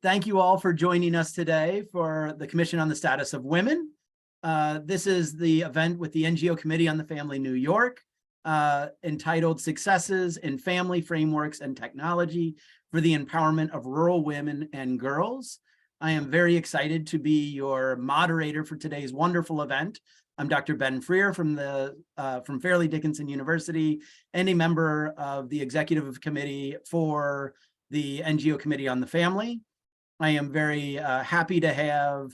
Thank you all for joining us today for the Commission on the Status of Women. This is the event with the NGO Committee on the Family New York, entitled Successes in Family Frameworks and Technology for the Empowerment of Rural Women and Girls. I am very excited to be your moderator for today's wonderful event. I'm Dr. Ben Freer from Fairleigh Dickinson University and a member of the Executive Committee for the NGO Committee on the Family. I am very happy to have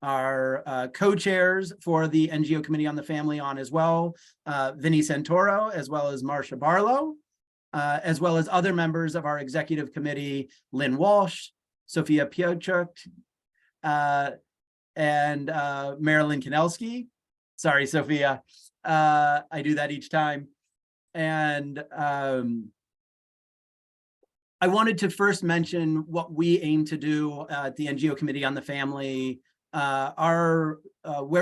our co-chairs for the NGO Committee on the Family on as well, Vinnie Santoro, as well as Marcia Barlow, as well as other members of our Executive Committee, Lynn Walsh, Sophia Piotruk, and Marilyn Kanelski. Sorry, Sophia, I do that each time. And I wanted to first mention what we aim to do at the NGO Committee on the Family. Where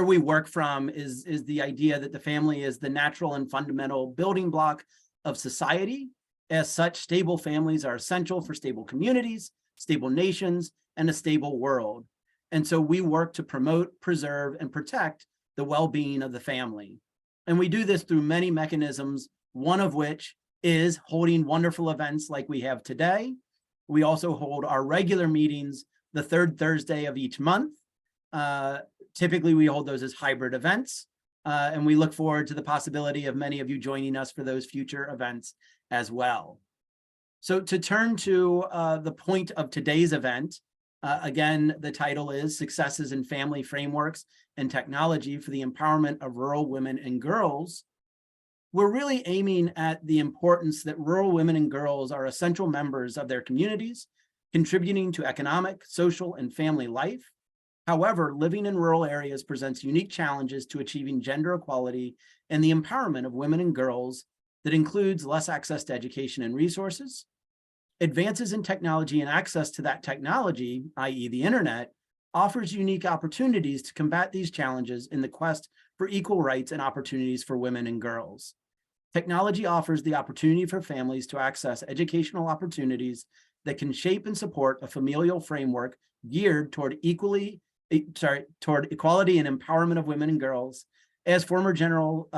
we work from is the idea that the family is the natural and fundamental building block of society. As such, stable families are essential for stable communities, stable nations, and a stable world. And so we work to promote, preserve, and protect the well-being of the family. And we do this through many mechanisms, one of which is holding wonderful events like we have today. We also hold our regular meetings the third Thursday of each month. Typically, we hold those as hybrid events, and we look forward to the possibility of many of you joining us for those future events as well. So to turn to the point of today's event, again, the title is Successes in Family Frameworks and Technology for the Empowerment of Rural Women and Girls. We're really aiming at the importance that rural women and girls are essential members of their communities, contributing to economic, social, and family life. However, living in rural areas presents unique challenges to achieving gender equality and the empowerment of women and girls that includes less access to education and resources. Advances in technology and access to that technology, i.e. the internet, offers unique opportunities to combat these challenges in the quest for equal rights and opportunities for women and girls. Technology offers the opportunity for families to access educational opportunities that can shape and support a familial framework geared toward equality and empowerment of women and girls. As former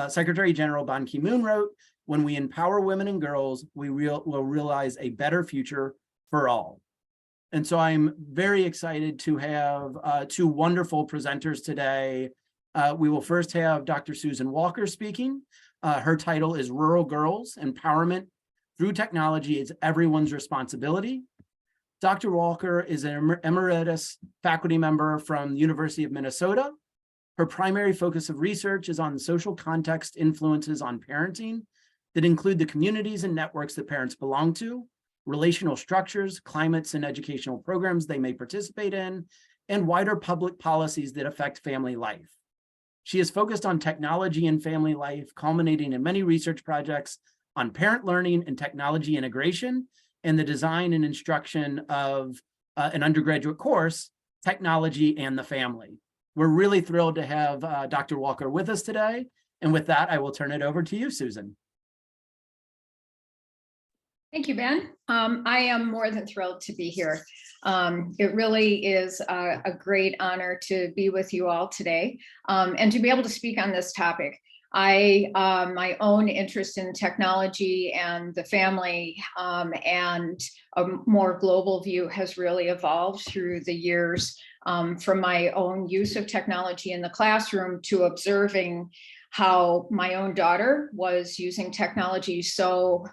Secretary General Ban Ki-moon wrote, when we empower women and girls, we will realize a better future for all. And so I'm very excited to have two wonderful presenters today. We will first have Dr. Susan Walker speaking. Her title is Rural Girls, Empowerment Through Technology is Everyone's Responsibility. Dr. Walker is an emeritus faculty member from the University of Minnesota. Her primary focus of research is on the social context influences on parenting that include the communities and networks that parents belong to, relational structures, climates, and educational programs they may participate in, and wider public policies that affect family life. She is focused on technology and family life, culminating in many research projects on parent learning and technology integration, and the design and instruction of an undergraduate course, Technology and the Family. We're really thrilled to have Dr. Walker with us today. And with that, I will turn it over to you, Susan. Thank you, Ben. I am more than thrilled to be here. It really is a great honor to be with you all today and to be able to speak on this topic. My own interest in technology and the family and a more global view has really evolved through the years, from my own use of technology in the classroom to observing how my own daughter was using technology so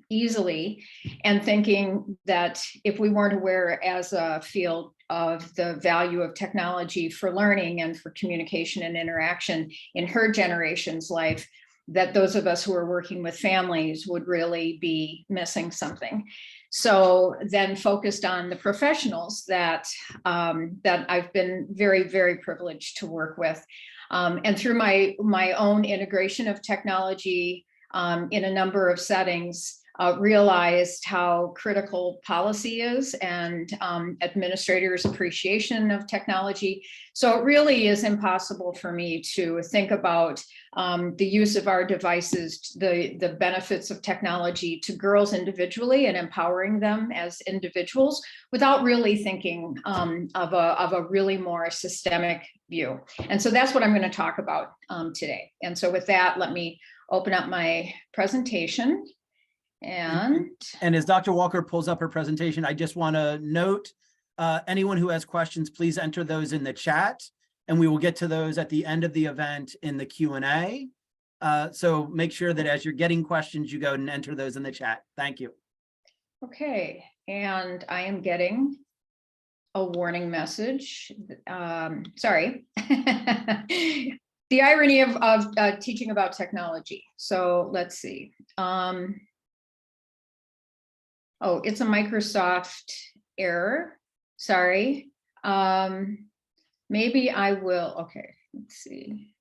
easily, and thinking that if we weren't aware as a field of the value of technology for learning and for communication and interaction in her generation's life, that those of us who are working with families would really be missing something. So then focused on the professionals that I've been very, very privileged to work with. And through my own integration of technology in a number of settings, realized how critical policy is and administrators' appreciation of technology. So it really is impossible for me to think about the use of our devices, the benefits of technology to girls individually and empowering them as individuals without really thinking of a really more systemic view. And so that's what I'm going to talk about today. And so with that, let me open up my presentation. And as Dr. Walker pulls up her presentation, I just want to note, anyone who has questions, please enter those in the chat, and we will get to those at the end of the event in the Q&A. So make sure that as you're getting questions, you go and enter those in the chat. Thank you. Okay, and I am getting a warning message. Sorry. The irony of teaching about technology. So let's see. Oh, it's a Microsoft error. Sorry. Maybe I will. Okay, let's see.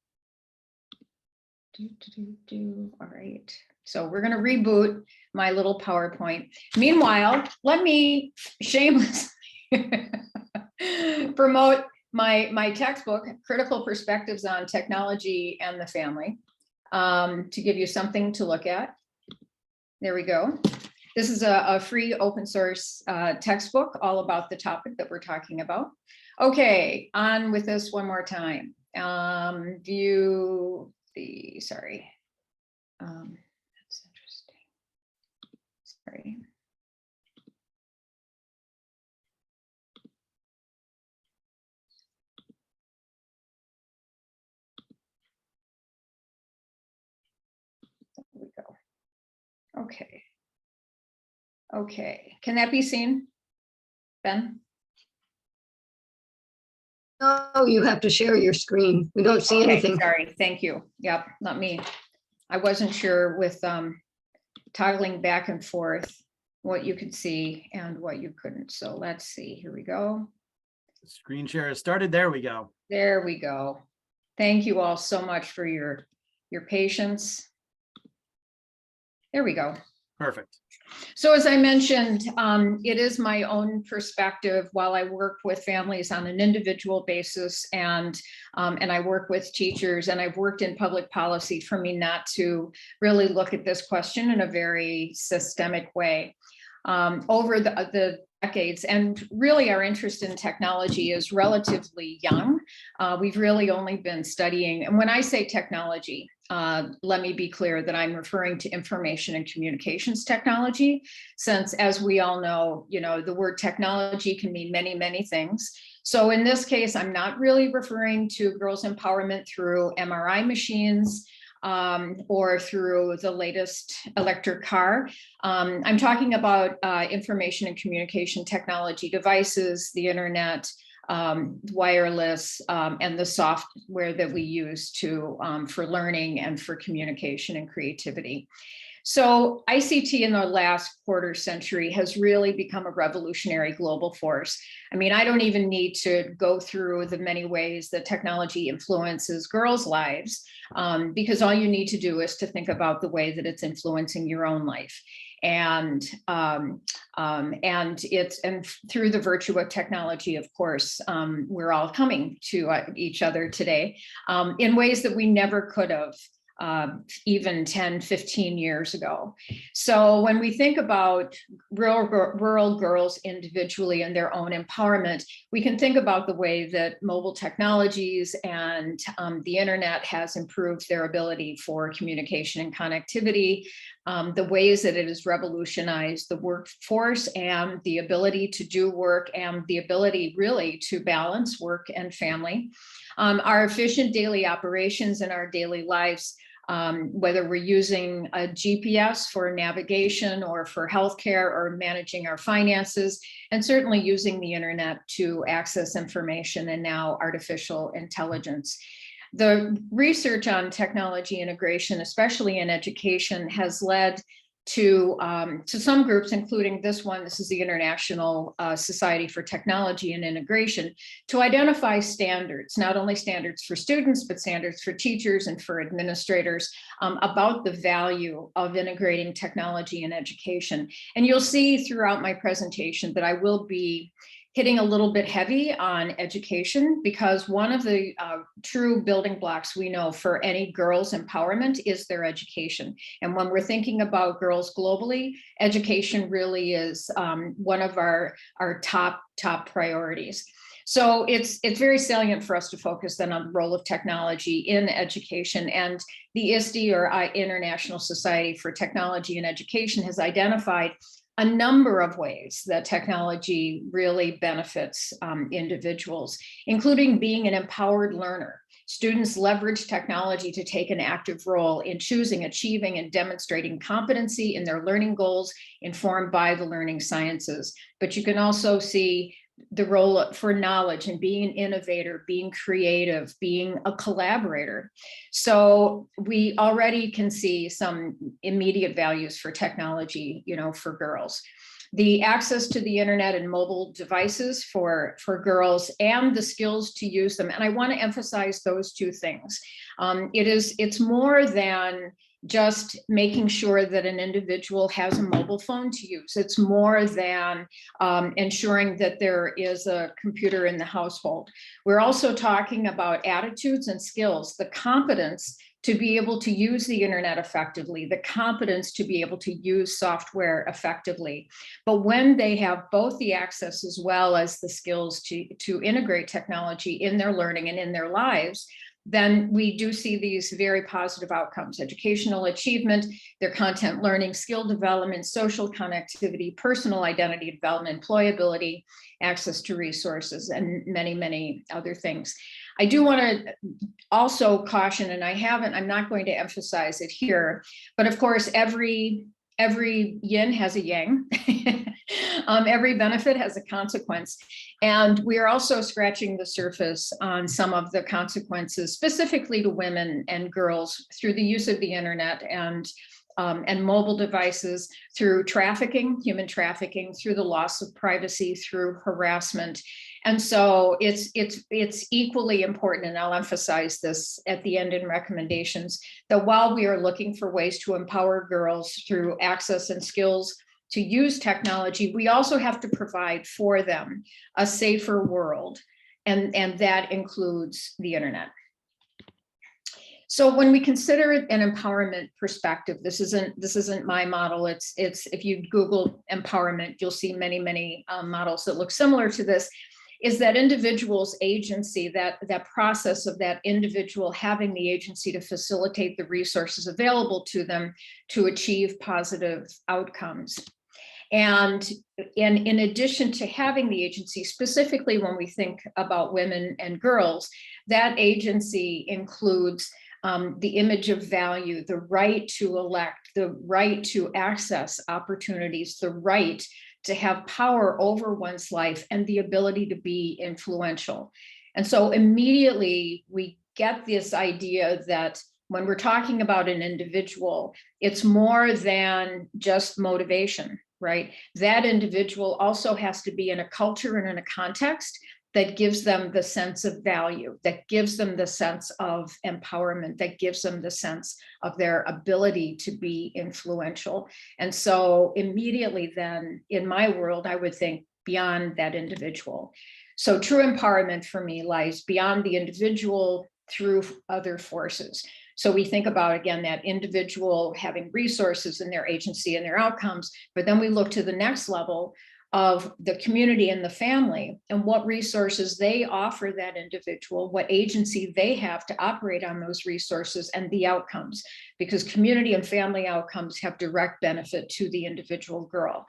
All right. So we're going to reboot my little PowerPoint. Meanwhile, let me shamelessly promote my textbook, Critical Perspectives on Technology and the Family, to give you something to look at. There we go. This is a free open source textbook all about the topic that we're talking about. Okay, on with this one more time. View the, sorry. That's interesting. Sorry. There we go. Okay. Okay, can that be seen, Ben? No, you have to share your screen. We don't see Okay, anything. sorry, thank you. Yep, not me. I wasn't sure with toggling back and forth what you could see and what you couldn't. So let's see, here we go. The screen share has started. There we go. There we go. Thank you all so much for your patience. There we go. Perfect. So as I mentioned, it is my own perspective while I work with families on an individual basis, and I work with teachers, and I've worked in public policy, for me not to really look at this question in a very systemic way. Over the decades, and really our interest in technology is relatively young. We've really only been studying, and when I say technology, let me be clear that I'm referring to information and communications technology, since as we all know, the word technology can mean many, many things. So in this case, I'm not really referring to girls' empowerment through MRI machines, or through the latest electric car. I'm talking about information and communication technology devices, the internet, wireless, and the software that we use for learning and for communication and creativity. So ICT in the last quarter century has really become a revolutionary global force. I mean, I don't even need to go through the many ways that technology influences girls' lives, because all you need to do is to think about the way that it's influencing your own life. And through the virtue of technology, of course, we're all coming to each other today in ways that we never could have even 10, 15 years ago. So when we think about rural girls individually and their own empowerment, we can think about the way that mobile technologies and the internet has improved their ability for communication and connectivity, the ways that it has revolutionized the workforce and the ability to do work and the ability really to balance work and family. Our efficient daily operations in our daily lives, whether we're using a GPS for navigation or for healthcare or managing our finances, and certainly using the internet to access information and now artificial intelligence. The research on technology integration, especially in education, has led to some groups, including this one. This is the International Society for Technology and Integration, to identify standards, not only standards for students, but standards for teachers and for administrators about the value of integrating technology in education. And you'll see throughout my presentation that I will be hitting a little bit heavy on education, because one of the true building blocks we know for any girls' empowerment is their education. And when we're thinking about girls globally, education really is one of our top priorities. So it's very salient for us to focus then on the role of technology in education. And the ISTE, or International Society for Technology and Education, has identified a number of ways that technology really benefits individuals, including being an empowered learner. Students leverage technology to take an active role in choosing, achieving, and demonstrating competency in their learning goals informed by the learning sciences. But you can also see the role for knowledge and being an innovator, being creative, being a collaborator. So we already can see some immediate values for technology, for girls. The access to the internet and mobile devices for girls, and the skills to use them. And I want to emphasize those two things. It's more than just making sure that an individual has a mobile phone to use. It's more than ensuring that there is a computer in the household. We're also talking about attitudes and skills, the competence to be able to use the internet effectively, the competence to be able to use software effectively. But when they have both the access as well as the skills to integrate technology in their learning and in their lives, then we do see these very positive outcomes: educational achievement, their content learning, skill development, social connectivity, personal identity development, employability, access to resources, and many, many other things. I do want to also caution, and I'm not going to emphasize it here, but of course, every yin has a yang. Every benefit has a consequence. And we are also scratching the surface on some of the consequences, specifically to women and girls, through the use of the internet and mobile devices, through trafficking, human trafficking, through the loss of privacy, through harassment. And so it's equally important, and I'll emphasize this at the end in recommendations, that while we are looking for ways to empower girls through access and skills to use technology, we also have to provide for them a safer world, and that includes the internet. So when we consider an empowerment perspective, this isn't my model. It's if you Google empowerment, you'll see many models that look similar to this. Is that individual's agency, that process of that individual having the agency to facilitate the resources available to them to achieve positive outcomes. And in addition to having the agency, specifically when we think about women and girls, that agency includes the image of value, the right to elect, the right to access opportunities, the right to have power over one's life, and the ability to be influential. And so immediately we get this idea that when we're talking about an individual, it's more than just motivation, right? That individual also has to be in a culture and in a context that gives them the sense of value, that gives them the sense of empowerment, that gives them the sense of their ability to be influential. And so immediately then, in my world, I would think beyond that individual. So true empowerment for me lies beyond the individual through other forces. So we think about, again, that individual having resources in their agency and their outcomes, but then we look to the next level of the community and the family, and what resources they offer that individual, what agency they have to operate on those resources and the outcomes, because community and family outcomes have direct benefit to the individual girl.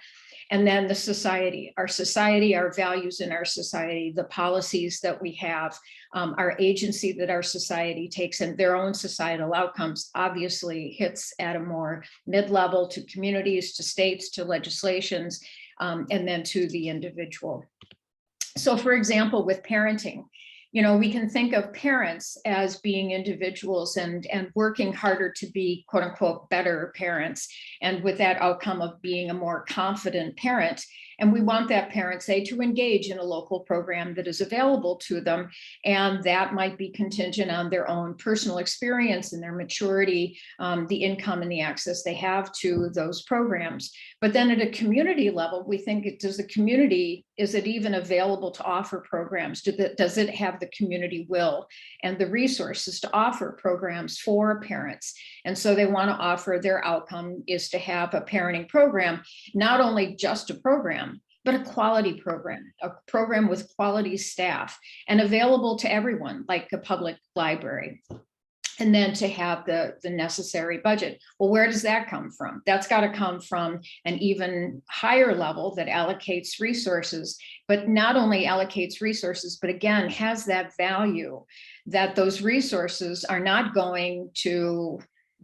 And then the society, our values in our society, the policies that we have, our agency that our society takes, and their own societal outcomes obviously hits at a more mid-level, to communities, to states, to legislations, and then to the individual. So for example, with parenting, we can think of parents as being individuals and working harder to be quote unquote better parents, and with that outcome of being a more confident parent. And we want that parent, say, to engage in a local program that is available to them. And that might be contingent on their own personal experience and their maturity, the income and the access they have to those programs. But then at a community level, we think, is it even available to offer programs? Does it have the community will and the resources to offer programs for parents? And so they want to offer, their outcome is to have a parenting program, not only just a program, but a quality program, a program with quality staff and available to everyone, like a public library. And then to have the necessary budget. Well, where does that come from? That's got to come from an even higher level that allocates resources, but not only allocates resources, but again, has that value that those resources are not going to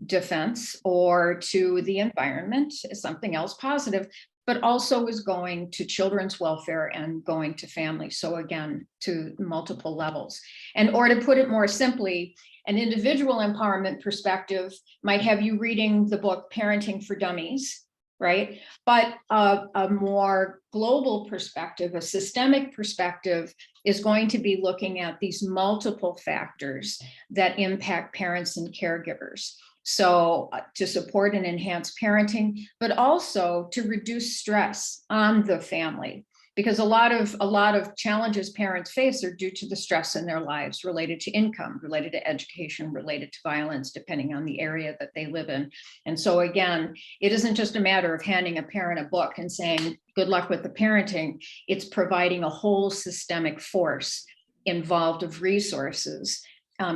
defense or to the environment, something else positive, but also is going to children's welfare and going to families. So again, to multiple levels. And or to put it more simply, an individual empowerment perspective might have you reading the book Parenting for Dummies, right? But a more global perspective, a systemic perspective, is going to be looking at these multiple factors that impact parents and caregivers. So to support and enhance parenting, but also to reduce stress on the family, because a lot of challenges parents face are due to the stress in their lives related to income, related to education, related to violence, depending on the area that they live in. And so again, it isn't just a matter of handing a parent a book and saying, good luck with the parenting. It's providing a whole systemic force involved of resources,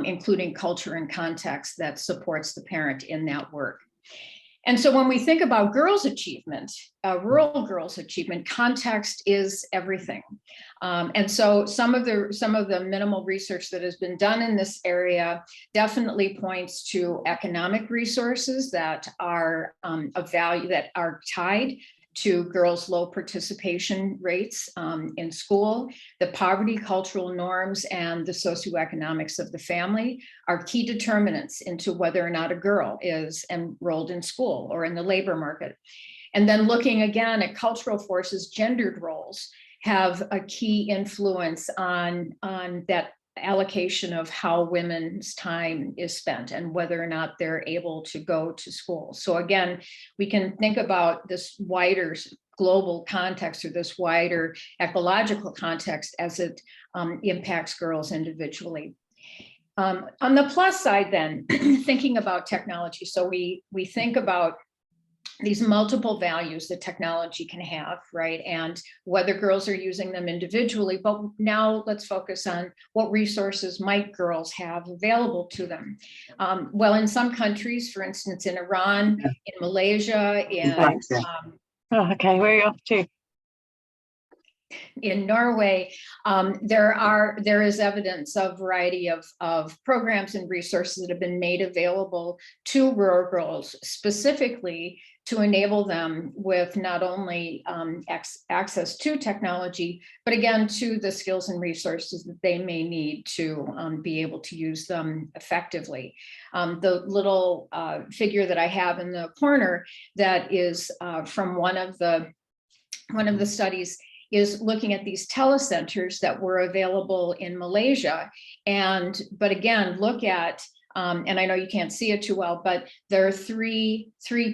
including culture and context that supports the parent in that work. And so when we think about girls' achievement, rural girls' achievement, context is everything. And so some of the minimal research that has been done in this area definitely points to economic resources that are of value, that are tied to girls' low participation rates in school. The poverty, cultural norms, and the socioeconomics of the family are key determinants into whether or not a girl is enrolled in school or in the labor market. And then looking again at cultural forces, gendered roles have a key influence on that allocation of how women's time is spent and whether or not they're able to go to school. So again, we can think about this wider global context or this wider ecological context as it impacts girls individually. On the plus side then, thinking about technology. So we think about these multiple values that technology can have, right? And whether girls are using them individually, but now let's focus on what resources might girls have available to them. Well, in some countries, for instance, in Iran, in Malaysia, okay, where are you off to? In Norway, there is evidence of a variety of programs and resources that have been made available to rural girls, specifically to enable them with not only access to technology, but again, to the skills and resources that they may need to be able to use them effectively. The little figure that I have in the corner that is from one of the studies is looking at these telecenters that were available in Malaysia. But again, look at, and I know you can't see it too well, but there are three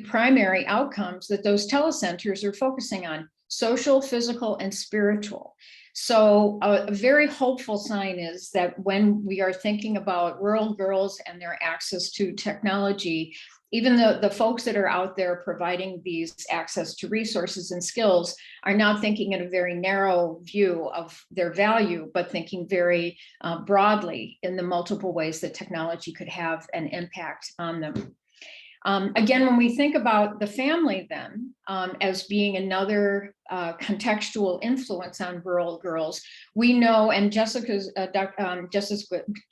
primary outcomes that those telecenters are focusing on: social, physical, and spiritual. So a very hopeful sign is that when we are thinking about rural girls and their access to technology, even the folks that are out there providing these access to resources and skills are not thinking in a very narrow view of their value, but thinking very broadly in the multiple ways that technology could have an impact on them. Again, when we think about the family then as being another contextual influence on rural girls. We know, and Jessica's going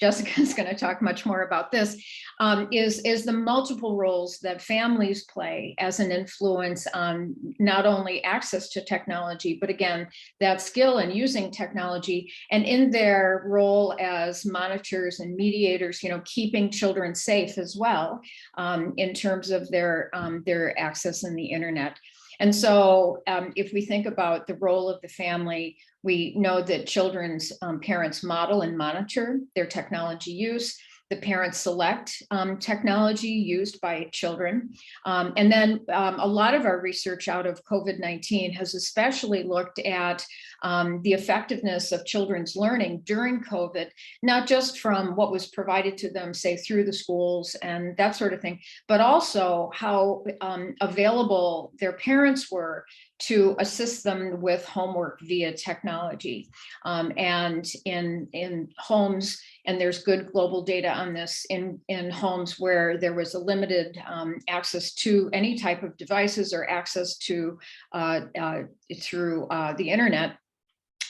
to talk much more about this, is the multiple roles that families play as an influence on not only access to technology, but again, that skill in using technology, and in their role as monitors and mediators, keeping children safe as well, in terms of their access in the internet. And so if we think about the role of the family, we know that children's parents model and monitor their technology use. The parents select technology used by children. And then a lot of our research out of COVID-19 has especially looked at the effectiveness of children's learning during COVID, not just from what was provided to them, say, through the schools and that sort of thing, but also how available their parents were to assist them with homework via technology. And in homes, and there's good global data on this, in homes where there was a limited access to any type of devices or access to through the internet,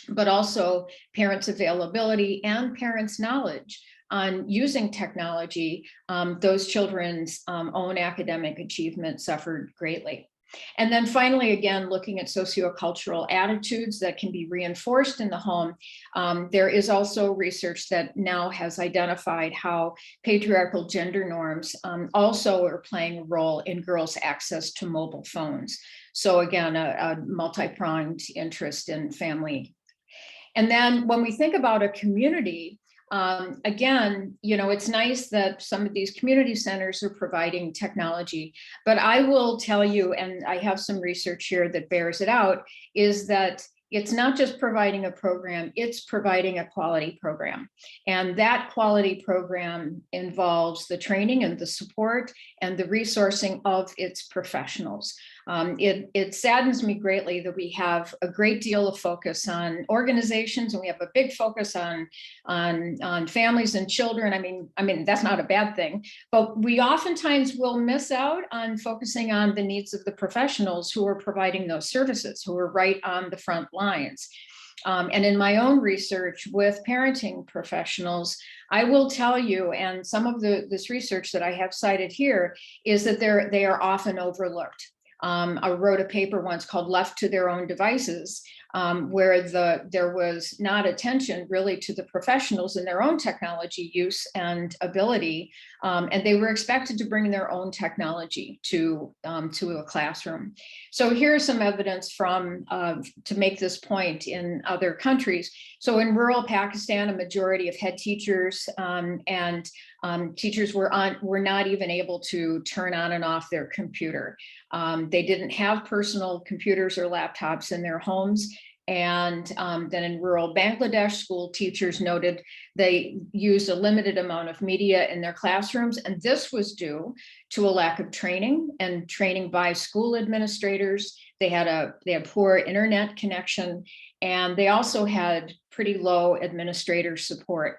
but also parents' availability and parents' knowledge on using technology, those children's own academic achievement suffered greatly. And then finally, again, looking at sociocultural attitudes that can be reinforced in the home, there is also research that now has identified how patriarchal gender norms also are playing a role in girls' access to mobile phones. So again, a multi-pronged interest in family. And then when we think about a community, again, it's nice that some of these community centers are providing technology, but I will tell you, and I have some research here that bears it out, is that it's not just providing a program, it's providing a quality program. And that quality program involves the training and the support and the resourcing of its professionals. It saddens me greatly that we have a great deal of focus on organizations, and we have a big focus on families and children. I mean that's not a bad thing, but we oftentimes will miss out on focusing on the needs of the professionals who are providing those services, who are right on the front lines. And in my own research with parenting professionals, I will tell you, and some of this research that I have cited here is that they are often overlooked. I wrote a paper once called "Left to Their Own Devices," where there was not attention really to the professionals in their own technology use and ability, and they were expected to bring their own technology to a classroom. So here's some evidence from to make this point in other countries. So in rural Pakistan, a majority of head teachers and teachers were not even able to turn on and off their computer. They didn't have personal computers or laptops in their homes. And then in rural Bangladesh, school teachers noted they used a limited amount of media in their classrooms. And this was due to a lack of training by school administrators. They had poor internet connection, and they also had pretty low administrator support.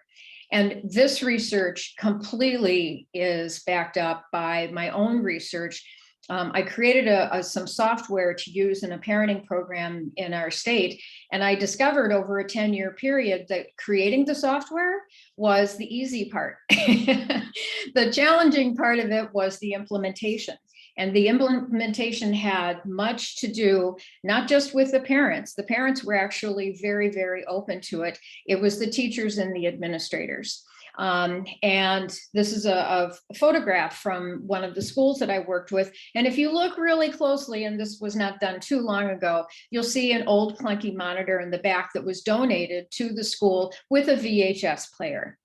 And this research completely is backed up by my own research. I created some software to use in a parenting program in our state, and I discovered over a 10-year period that creating the software was the easy part. The challenging part of it was the implementation. And the implementation had much to do, not just with the parents. The parents were actually very, very open to it. It was the teachers and the administrators. And this is a photograph from one of the schools that I worked with. And if you look really closely, and this was not done too long ago, you'll see an old clunky monitor in the back that was donated to the school with a VHS player.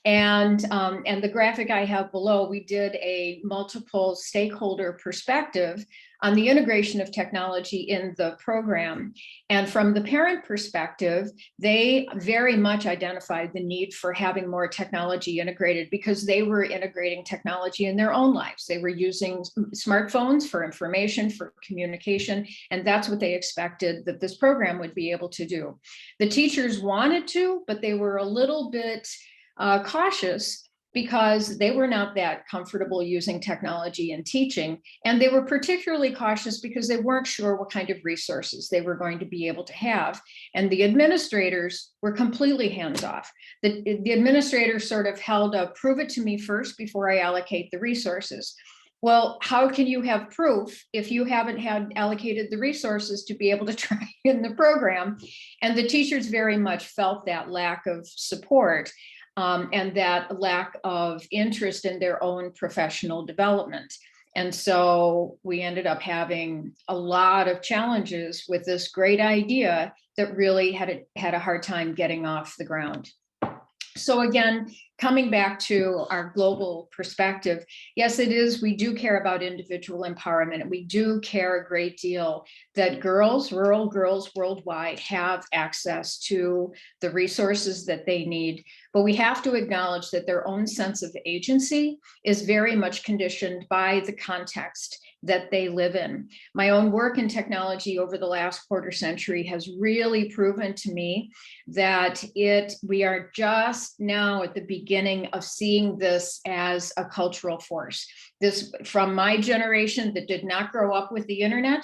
And the graphic I have below, we did a multiple stakeholder perspective on the integration of technology in the program. And from the parent perspective, they very much identified the need for having more technology integrated because they were integrating technology in their own lives. They were using smartphones for information, for communication, and that's what they expected that this program would be able to do. The teachers wanted to, but they were a little bit cautious because they were not that comfortable using technology in teaching. And they were particularly cautious because they weren't sure what kind of resources they were going to be able to have. And the administrators were completely hands off. The administrators sort of held a prove it to me first before I allocate the resources. Well, how can you have proof if you haven't had allocated the resources to be able to try in the program? And the teachers very much felt that lack of support and that lack of interest in their own professional development. And so we ended up having a lot of challenges with this great idea that really had a hard time getting off the ground. So again, coming back to our global perspective, yes, it is. We do care about individual empowerment. We do care a great deal that girls, rural girls worldwide, have access to the resources that they need. But we have to acknowledge that their own sense of agency is very much conditioned by the context that they live in. My own work in technology over the last quarter century has really proven to me that we are just now at the beginning of seeing this as a cultural force. This, from my generation that did not grow up with the internet,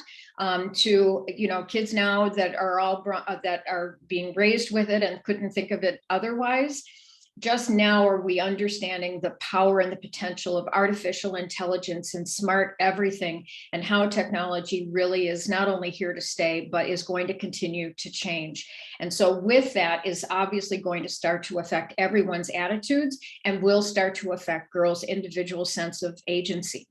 to kids now that are being raised with it and couldn't think of it otherwise. Just now are we understanding the power and the potential of artificial intelligence and smart everything, and how technology really is not only here to stay, but is going to continue to change. And so with that is obviously going to start to affect everyone's attitudes and will start to affect girls' individual sense of agency.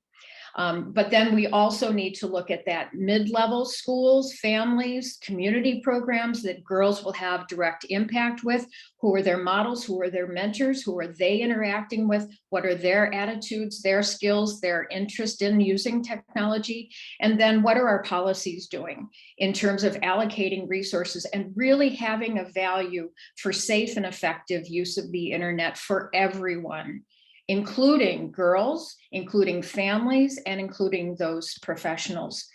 But then we also need to look at that mid-level schools, families, community programs that girls will have direct impact with. Who are their models? Who are their mentors? Who are they interacting with? What are their attitudes, their skills, their interest in using technology? And then what are our policies doing in terms of allocating resources and really having a value for safe and effective use of the internet for everyone, including girls, including families, and including those professionals.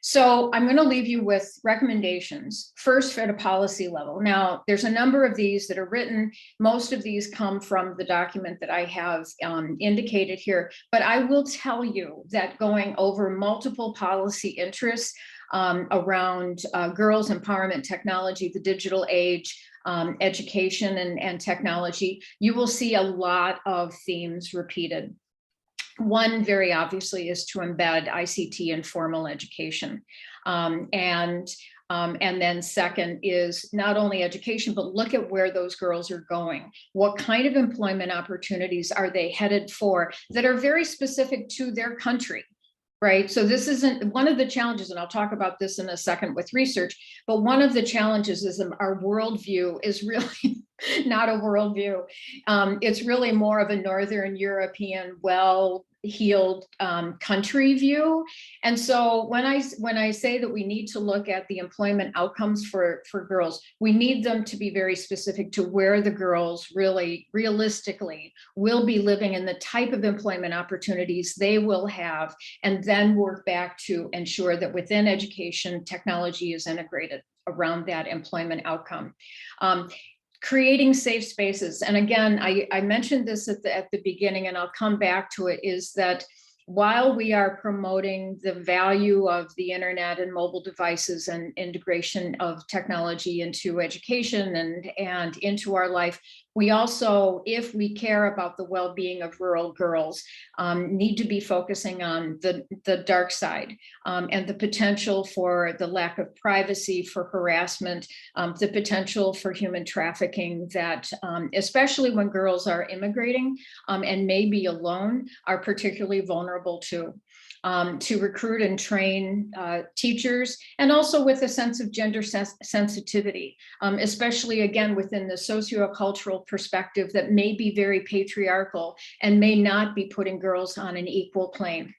So I'm going to leave you with recommendations, first at a policy level. Now, there's a number of these that are written. Most of these come from the document that I have indicated here, but I will tell you that going over multiple policy interests around girls' empowerment, technology, the digital age, education and technology, you will see a lot of themes repeated. One, very obviously, is to embed ICT in formal education. And then second is not only education, but look at where those girls are going. What kind of employment opportunities are they headed for that are very specific to their country? Right. So this isn't one of the challenges, and I'll talk about this in a second with research, but one of the challenges is our worldview is really not a worldview. It's really more of a Northern European, well-heeled country view. And so when I say that we need to look at the employment outcomes for girls, we need them to be very specific to where the girls really realistically will be living and the type of employment opportunities they will have, and then work back to ensure that within education, technology is integrated around that employment outcome. Creating safe spaces. And again, I mentioned this at the beginning, and I'll come back to it, is that while we are promoting the value of the internet and mobile devices and integration of technology into education and into our life, we also, if we care about the well-being of rural girls, need to be focusing on the dark side and the potential for the lack of privacy, for harassment, the potential for human trafficking that, especially when girls are immigrating and may be alone, are particularly vulnerable to recruit and train teachers, and also with a sense of gender sensitivity, especially again within the sociocultural perspective that may be very patriarchal and may not be putting girls on an equal plane.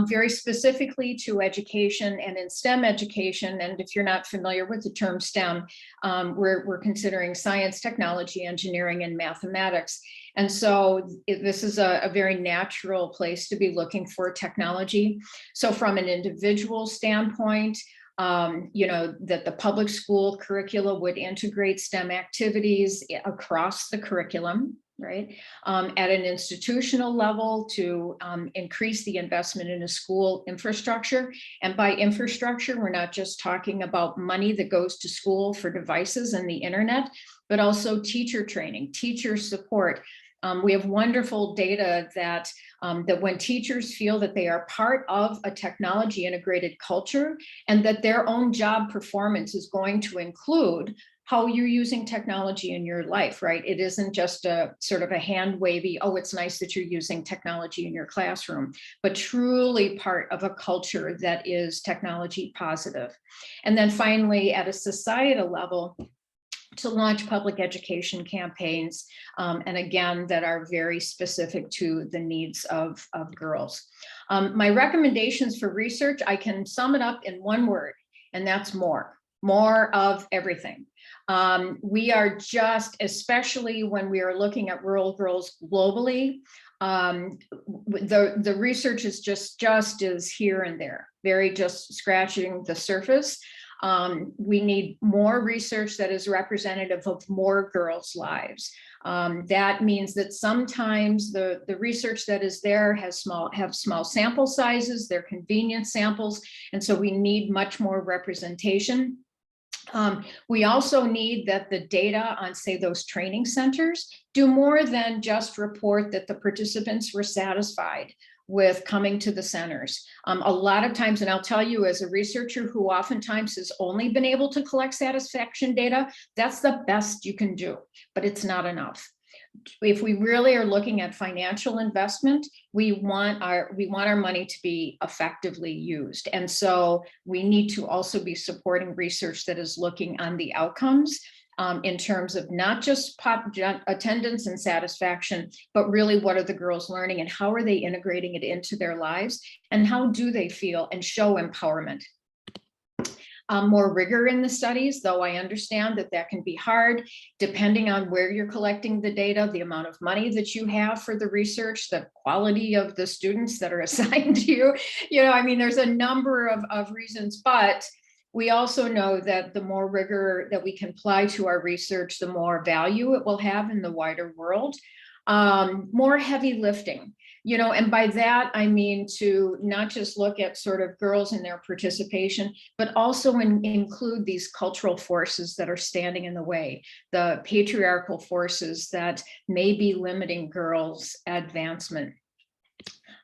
Very specifically to education and in STEM education, and if you're not familiar with the term STEM, we're considering science, technology, engineering, and mathematics. And so this is a very natural place to be looking for technology. So from an individual standpoint, that the public school curricula would integrate STEM activities across the curriculum. right? At an institutional level to increase the investment in a school infrastructure. And by infrastructure, we're not just talking about money that goes to school for devices and the internet, but also teacher training, teacher support. We have wonderful data that when teachers feel that they are part of a technology integrated culture and that their own job performance is going to include how you're using technology in your life, right? It isn't just a sort of a hand wavy, oh, it's nice that you're using technology in your classroom, but truly part of a culture that is technology positive. And then finally, at a societal level, to launch public education campaigns, and again, that are very specific to the needs of girls. My recommendations for research, I can sum it up in one word, and that's more of everything. We are just, especially when we are looking at rural girls globally, the research is just is here and there, very just scratching the surface. We need more research that is representative of more girls' lives. That means that sometimes the research that is there have small sample sizes, they're convenient samples, and so we need much more representation. We also need that the data on, say, those training centers do more than just report that the participants were satisfied with coming to the centers. A lot of times, and I'll tell you as a researcher who oftentimes has only been able to collect satisfaction data, that's the best you can do, but it's not enough. If we really are looking at financial investment, we want our money to be effectively used. And so we need to also be supporting research that is looking on the outcomes in terms of not just attendance and satisfaction, but really what are the girls learning and how are they integrating it into their lives and how do they feel and show empowerment. More rigor in the studies, though I understand that that can be hard depending on where you're collecting the data, the amount of money that you have for the research, the quality of the students that are assigned to you. I mean, there's a number of reasons, but we also know that the more rigor that we can apply to our research, the more value it will have in the wider world. More heavy lifting. And by that, I mean to not just look at sort of girls and their participation, but also include these cultural forces that are standing in the way, the patriarchal forces that may be limiting girls' advancement.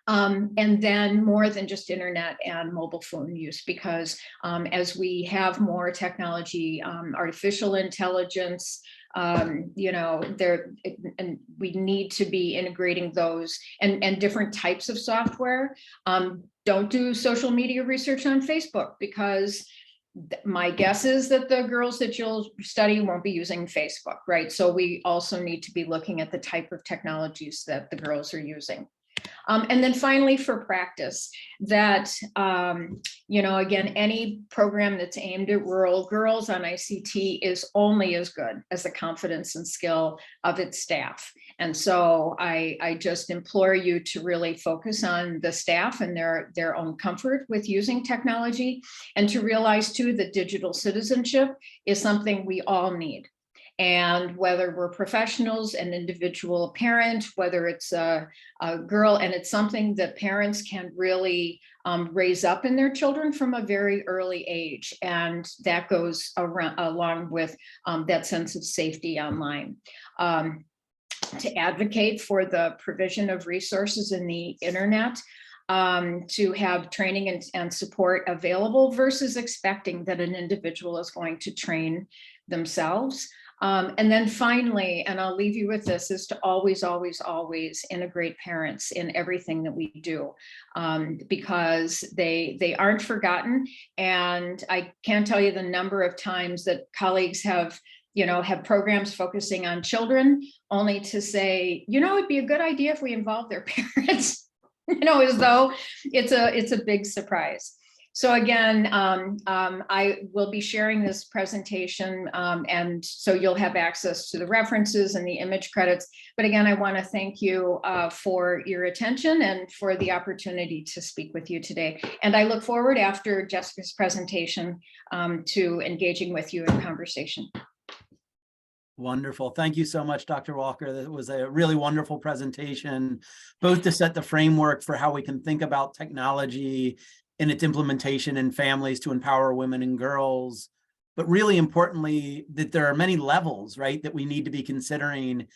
And then more than just internet and mobile phone use, because as we have more technology, artificial intelligence, and we need to be integrating those and different types of software. Don't do social media research on Facebook, because my guess is that the girls that you'll study won't be using Facebook, right? So we also need to be looking at the type of technologies that the girls are using. And then finally, for practice, that, again, any program that's aimed at rural girls on ICT is only as good as the confidence and skill of its staff. And so I just implore you to really focus on the staff and their own comfort with using technology, and to realize too that digital citizenship is something we all need. And whether we're professionals, an individual parent, whether it's a girl, and it's something that parents can really raise up in their children from a very early age. And that goes along with that sense of safety online. To advocate for the provision of resources in the internet, to have training and support available versus expecting that an individual is going to train themselves. And then finally, and I'll leave you with this, is to always, always, always integrate parents in everything that we do, because they aren't forgotten. And I can't tell you the number of times that colleagues have programs focusing on children, only to say, it'd be a good idea if we involve their parents, as though it's a big surprise. So again, I will be sharing this presentation, and so you'll have access to the references and the image credits. But again, I want to thank you for your attention and for the opportunity to speak with you today. And I look forward, after Jessica's presentation, to engaging with you in conversation. Wonderful. Thank you so much, Dr. Walker. That was a really wonderful presentation, both to set the framework for how we can think about technology and its implementation in families to empower women and girls, but really importantly, that there are many levels, right, that we need to be considering,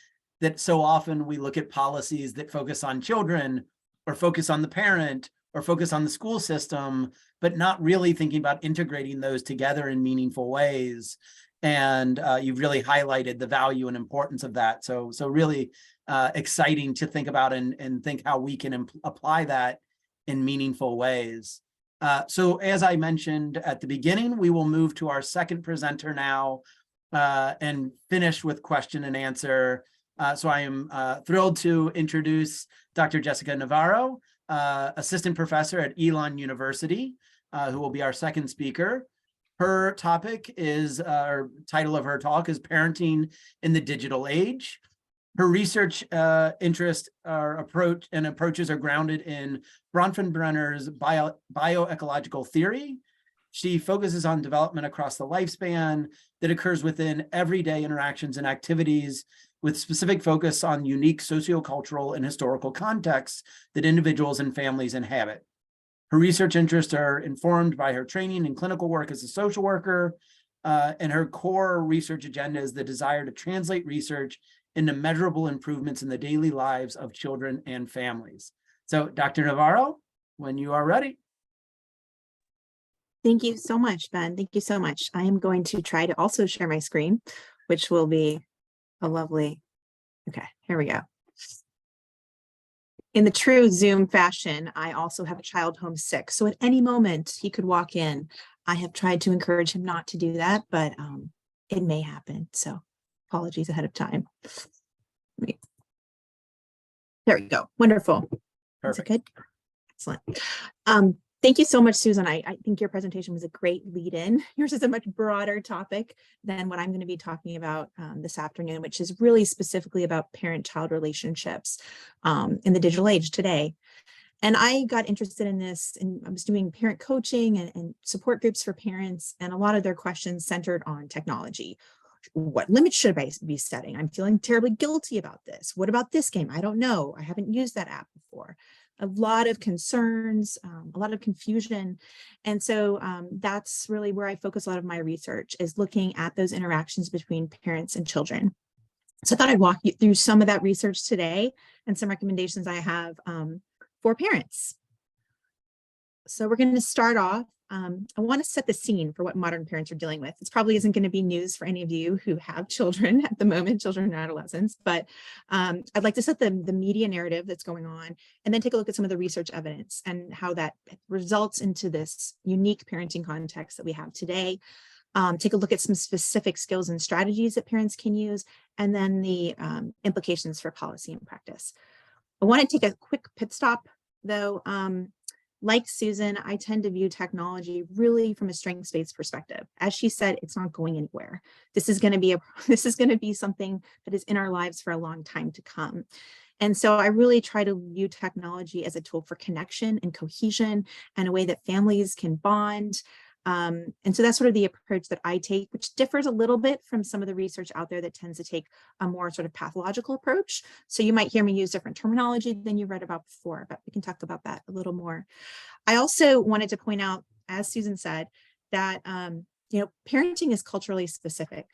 that so often we look at policies that focus on children or focus on the parent or focus on the school system, but not really thinking about integrating those together in meaningful ways. And you've really highlighted the value and importance of that. So really exciting to think about and think how we can apply that in meaningful ways. So as I mentioned at the beginning, we will move to our second presenter now and finish with question and answer. So I am thrilled to introduce Dr. Jessica Navarro, assistant professor at Elon University, who will be our second speaker. Her topic is, or title of her talk is Parenting in the Digital Age. Her research interest approaches are grounded in Bronfenbrenner's bioecological theory. She focuses on development across the lifespan that occurs within everyday interactions and activities, with specific focus on unique sociocultural and historical contexts that individuals and families inhabit. Her research interests are informed by her training and clinical work as a social worker, and her core research agenda is the desire to translate research into measurable improvements in the daily lives of children and families. So, Dr. Navarro, when you are ready. Thank you so much, Ben. Thank you so much. I am going to try to also share my screen, which will be a lovely, okay, here we go. In the true Zoom fashion, I also have a child home sick. So at any moment he could walk in. I have tried to encourage him not to do that, but it may happen. So apologies ahead of time. There we go. Wonderful. Is it good? Excellent. Thank you so much, Susan. I think your presentation was a great lead-in. Yours is a much broader topic than what I'm going to be talking about this afternoon, which is really specifically about parent-child relationships in the digital age today. And I got interested in this, and I was doing parent coaching and support groups for parents, and a lot of their questions centered on technology. What limits should I be setting? I'm feeling terribly guilty about this. What about this game? I don't know. I haven't used that app before. A lot of concerns, a lot of confusion. And so that's really where I focus a lot of my research, is looking at those interactions between parents and children. So I thought I'd walk you through some of that research today and some recommendations I have for parents. So we're going to start off. I want to set the scene for what modern parents are dealing with. This probably isn't going to be news for any of you who have children at the moment, children and adolescents, but I'd like to set the media narrative that's going on, and then take a look at some of the research evidence and how that results into this unique parenting context that we have today. Take a look at some specific skills and strategies that parents can use, and then the implications for policy and practice. I want to take a quick pit stop, though. Like Susan, I tend to view technology really from a strengths-based perspective. As she said, it's not going anywhere. This is going to be something that is in our lives for a long time to come. And so I really try to view technology as a tool for connection and cohesion, and a way that families can bond. And so that's sort of the approach that I take, which differs a little bit from some of the research out there that tends to take a more sort of pathological approach. So you might hear me use different terminology than you read about before, but we can talk about that a little more. I also wanted to point out, as Susan said, that parenting is culturally specific.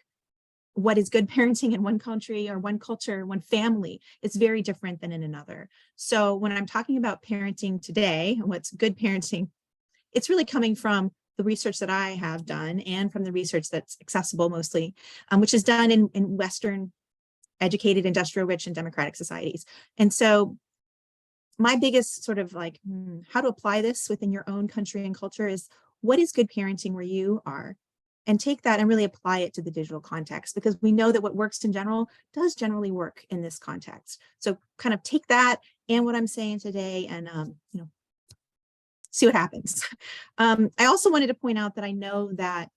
What is good parenting in one country or one culture, one family, is very different than in another. So when I'm talking about parenting today and what's good parenting, it's really coming from the research that I have done, and from the research that's accessible mostly, which is done in Western educated, industrial rich, and democratic societies. And so my biggest sort of like how to apply this within your own country and culture is, what is good parenting where you are? And take that and really apply it to the digital context, because we know that what works in general does generally work in this context. So kind of take that and what I'm saying today and see what happens. I also wanted to point out that I know that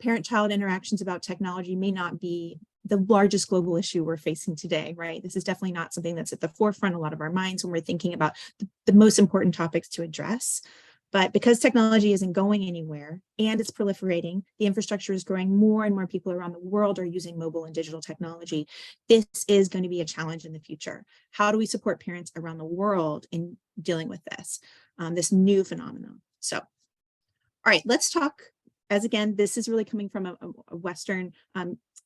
parent-child interactions about technology may not be the largest global issue we're facing today, right? This is definitely not something that's at the forefront of a lot of our minds when we're thinking about the most important topics to address. But because technology isn't going anywhere and it's proliferating, the infrastructure is growing, more and more people around the world are using mobile and digital technology. This is going to be a challenge in the future. How do we support parents around the world in dealing with this new phenomenon? So, all right, let's talk, as again, this is really coming from a Western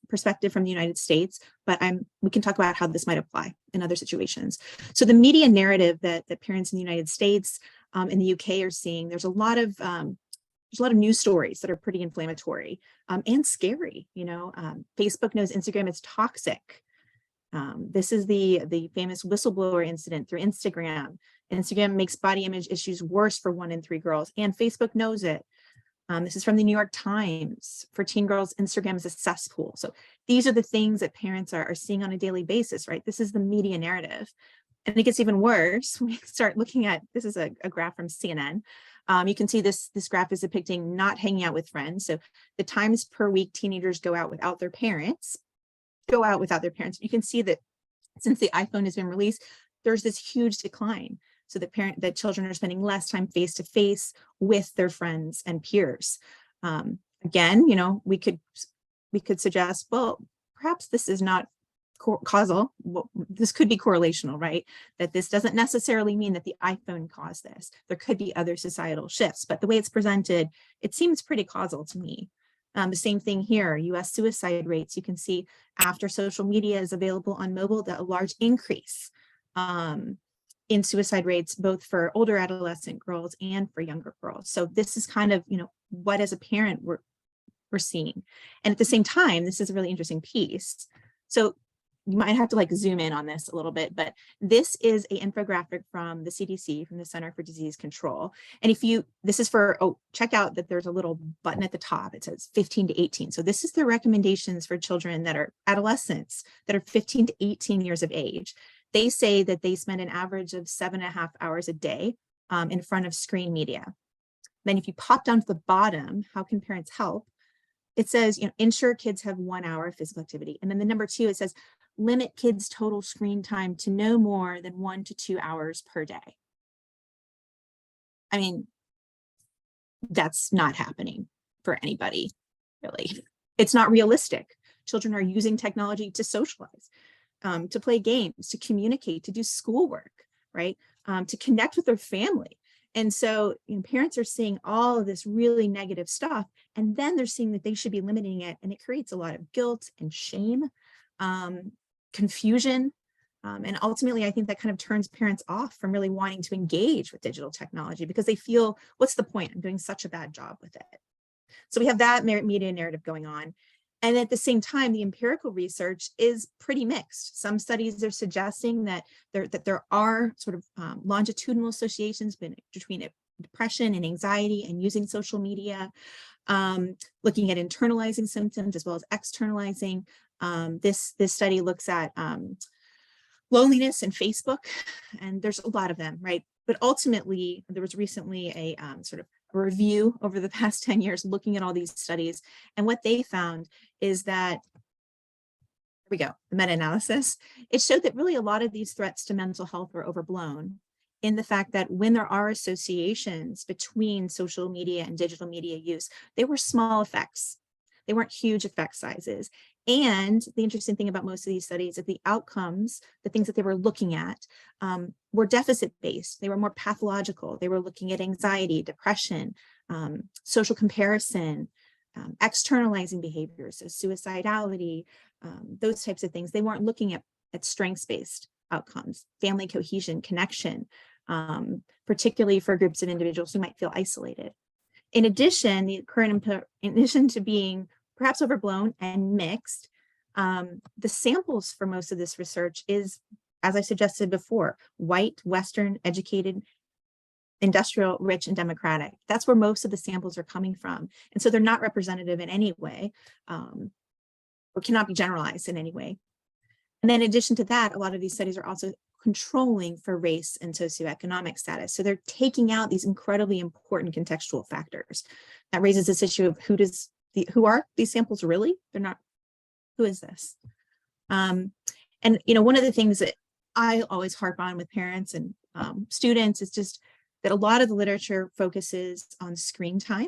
perspective from the United States, but we can talk about how this might apply in other situations. So the media narrative that parents in the United States in the UK are seeing, there's a lot of news stories that are pretty inflammatory and scary. Facebook knows Instagram is toxic. This is the famous whistleblower incident through Instagram. Instagram makes body image issues worse for 1 in 3 girls, and Facebook knows it. This is from the New York Times. For teen girls, Instagram is a cesspool. So these are the things that parents are seeing on a daily basis, right? This is the media narrative. And it gets even worse when we start looking at, this is a graph from CNN. You can see this graph is depicting not hanging out with friends. So the times per week teenagers go out without their parents. You can see that since the iPhone has been released, there's this huge decline. So that children are spending less time face to face with their friends and peers. Again, we could suggest, well, perhaps this is not causal. Well, this could be correlational, right? That this doesn't necessarily mean that the iPhone caused this. There could be other societal shifts, but the way it's presented, it seems pretty causal to me. The same thing here, US suicide rates. You can see after social media is available on mobile, that a large increase in suicide rates, both for older adolescent girls and for younger girls. So this is kind of, what as a parent we're seeing. And at the same time, this is a really interesting piece. So you might have to zoom in on this a little bit, but this is an infographic from the CDC, from the Center for Disease Control. And this is for, check out that there's a little button at the top. It says 15 to 18. So this is the recommendations for children that are adolescents that are 15 to 18 years of age. They say that they spend an average of 7.5 hours a day in front of screen media. Then if you pop down to the bottom, how can parents help? It says, ensure kids have 1 hour of physical activity. And then the number 2, it says, limit kids' total screen time to no more than 1 to 2 hours per day. I mean, that's not happening for anybody, really. It's not realistic. Children are using technology to socialize, to play games, to communicate, to do schoolwork, right? To connect with their family. And so parents are seeing all of this really negative stuff, and then they're seeing that they should be limiting it, and it creates a lot of guilt and shame, confusion, and ultimately I think that kind of turns parents off from really wanting to engage with digital technology because they feel, what's the point? I'm doing such a bad job with it. So we have that media narrative going on. And at the same time, the empirical research is pretty mixed. Some studies are suggesting that there are sort of longitudinal associations between depression and anxiety and using social media, looking at internalizing symptoms as well as externalizing. This study looks at loneliness and Facebook, and there's a lot of them, right? But ultimately, there was recently a sort of review over the past 10 years looking at all these studies. And what they found is that, here we go, the meta-analysis, it showed that really a lot of these threats to mental health were overblown in the fact that when there are associations between social media and digital media use, they were small effects. They weren't huge effect sizes. And the interesting thing about most of these studies is the outcomes, the things that they were looking at, were deficit-based. They were more pathological. They were looking at anxiety, depression, social comparison, externalizing behaviors, so suicidality, those types of things. They weren't looking at strengths-based outcomes, family cohesion, connection, particularly for groups of individuals who might feel isolated. In addition, in addition to being perhaps overblown and mixed, the samples for most of this research is, as I suggested before, white, Western, educated, industrial, rich, and democratic. That's where most of the samples are coming from. And so they're not representative in any way, or cannot be generalized in any way. And then in addition to that, a lot of these studies are also controlling for race and socioeconomic status. So they're taking out these incredibly important contextual factors. That raises this issue of who are these samples really? They're not, who is this? And one of the things that I always harp on with parents and students is just that a lot of the literature focuses on screen time.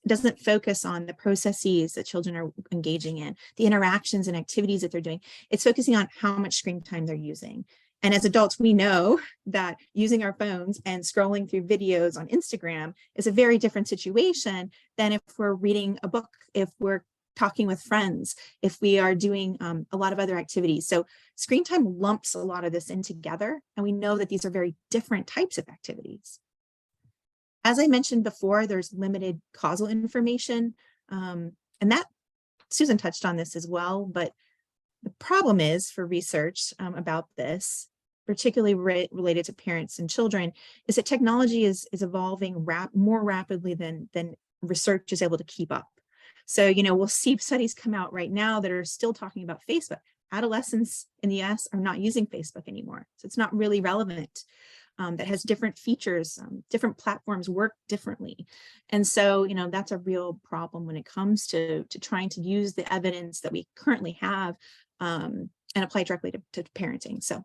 It doesn't focus on the processes that children are engaging in, the interactions and activities that they're doing. It's focusing on how much screen time they're using. And as adults, we know that using our phones and scrolling through videos on Instagram is a very different situation than if we're reading a book, if we're talking with friends, if we are doing a lot of other activities. So screen time lumps a lot of this in together, and we know that these are very different types of activities. As I mentioned before, there's limited causal information, and that Susan touched on this as well, but the problem is for research about this, particularly related to parents and children, is that technology is evolving more rapidly than research is able to keep up. So, we'll see studies come out right now that are still talking about Facebook. Adolescents in the US are not using Facebook anymore. So it's not really relevant. That has different features, different platforms work differently. And so, that's a real problem when it comes to trying to use the evidence that we currently have and apply directly to parenting. So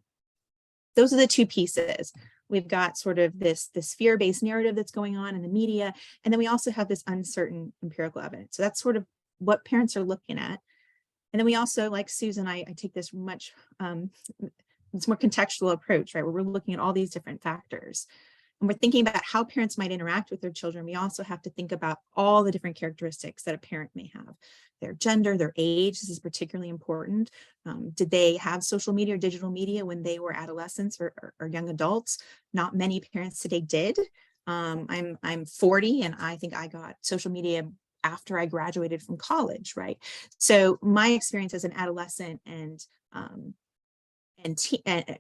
those are the two pieces. We've got sort of this fear-based narrative that's going on in the media, and then we also have this uncertain empirical evidence. So that's sort of what parents are looking at. And then we also, like Susan, I take this much, it's more contextual approach, right? Where we're looking at all these different factors. And we're thinking about how parents might interact with their children. We also have to think about all the different characteristics that a parent may have. Their gender, their age, this is particularly important. Did they have social media or digital media when they were adolescents or young adults? Not many parents today did. I'm 40 and I think I got social media after I graduated from college, right? So my experience as an adolescent and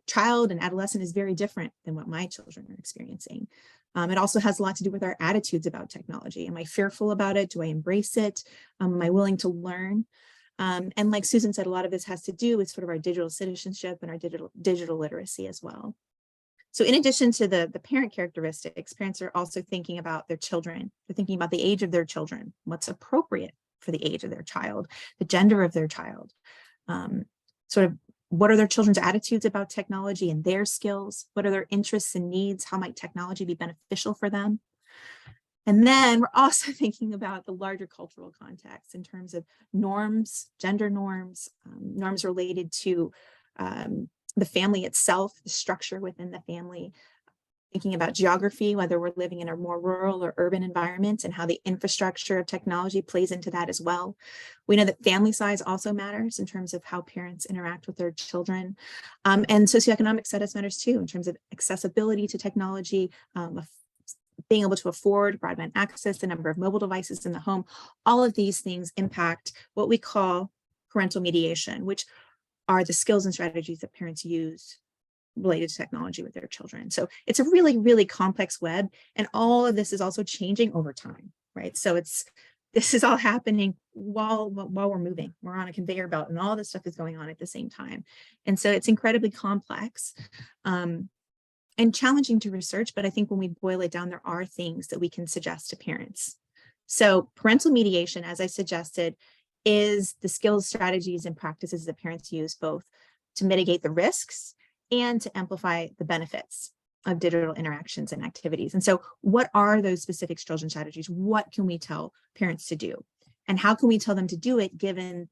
child and adolescent is very different than what my children are experiencing. It also has a lot to do with our attitudes about technology. Am I fearful about it? Do I embrace it? Am I willing to learn? And like Susan said, a lot of this has to do with sort of our digital citizenship and our digital literacy as well. So in addition to the parent characteristics, parents are also thinking about their children. They're thinking about the age of their children, what's appropriate for the age of their child, the gender of their child, sort of what are their children's attitudes about technology and their skills? What are their interests and needs? How might technology be beneficial for them? And then we're also thinking about the larger cultural context in terms of norms, gender norms, norms related to the family itself, the structure within the family, thinking about geography, whether we're living in a more rural or urban environment and how the infrastructure of technology plays into that as well. We know that family size also matters in terms of how parents interact with their children. And socioeconomic status matters too, in terms of accessibility to technology, being able to afford broadband access, the number of mobile devices in the home. All of these things impact what we call parental mediation, which are the skills and strategies that parents use related to technology with their children. So it's a really, really complex web. And all of this is also changing over time, right? So this is all happening while we're moving. We're on a conveyor belt and all this stuff is going on at the same time. And so it's incredibly complex and challenging to research. But I think when we boil it down, there are things that we can suggest to parents. So parental mediation, as I suggested, is the skills, strategies, and practices that parents use both to mitigate the risks and to amplify the benefits of digital interactions and activities. And so what are those specific skills and strategies? What can we tell parents to do? And how can we tell them to do it given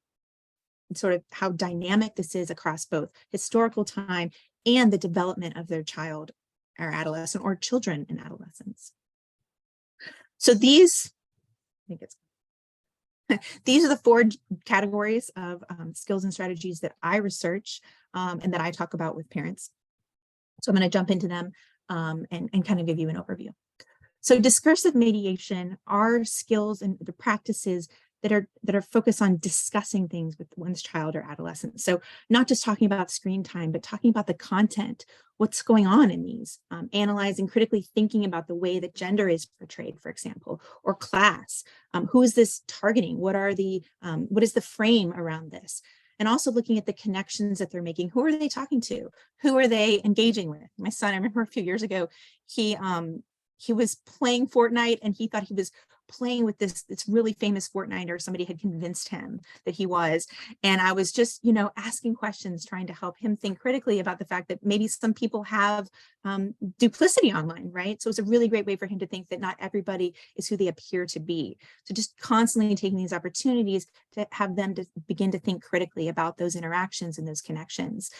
sort of how dynamic this is across both historical time and the development of their child or adolescent or children and adolescents? So these are the 4 categories of skills and strategies that I research and that I talk about with parents. So I'm going to jump into them and kind of give you an overview. So discursive mediation are skills and the practices that are focused on discussing things with one's child or adolescent. So not just talking about screen time, but talking about the content, what's going on in these, analyzing, critically thinking about the way that gender is portrayed, for example, or class. Who is this targeting? What is the frame around this? And also looking at the connections that they're making. Who are they talking to? Who are they engaging with? My son, I remember a few years ago, he was playing Fortnite and he thought he was playing with this really famous Fortniter. Somebody had convinced him that he was. And I was just, asking questions, trying to help him think critically about the fact that maybe some people have duplicity online, right? So it's a really great way for him to think that not everybody is who they appear to be. So just constantly taking these opportunities to have them to begin to think critically about those interactions and those connections.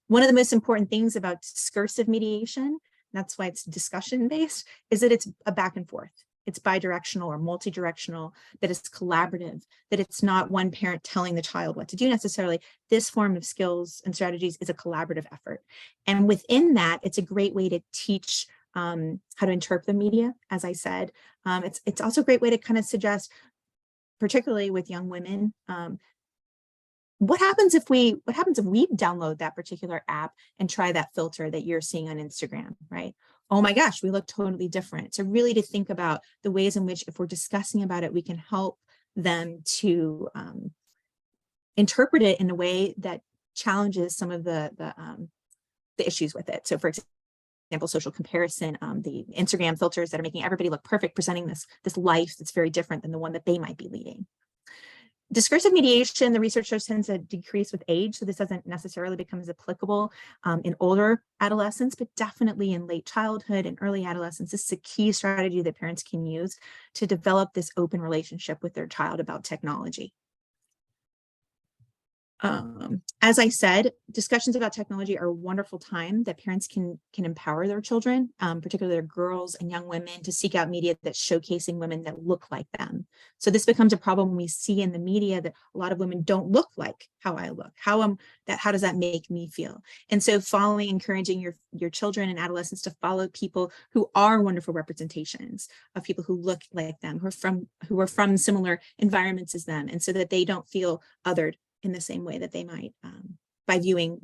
One of the most important things about discursive mediation, that's why it's discussion based, is that it's a back and forth. It's bidirectional or multi-directional, that it's collaborative, that it's not one parent telling the child what to do necessarily. This form of skills and strategies is a collaborative effort. And within that, it's a great way to teach how to interpret the media, as I said. It's also a great way to kind of suggest, particularly with young women, what happens if we download that particular app and try that filter that you're seeing on Instagram, right? Oh my gosh, we look totally different. So really to think about the ways in which, if we're discussing about it, we can help them to interpret it in a way that challenges some of the issues with it. So for example, social comparison, the Instagram filters that are making everybody look perfect, presenting this life that's very different than the one that they might be leading. Discursive mediation, the research shows, tends to decrease with age, so this doesn't necessarily become as applicable in older adolescents, but definitely in late childhood and early adolescence. This is a key strategy that parents can use to develop this open relationship with their child about technology. As I said, discussions about technology are a wonderful time that parents can empower their children, particularly their girls and young women, to seek out media that's showcasing women that look like them. So this becomes a problem when we see in the media that a lot of women don't look like how I look. How does that make me feel? And so encouraging your children and adolescents to follow people who are wonderful representations of people who look like them, who are from similar environments as them, and so that they don't feel othered in the same way that they might by viewing,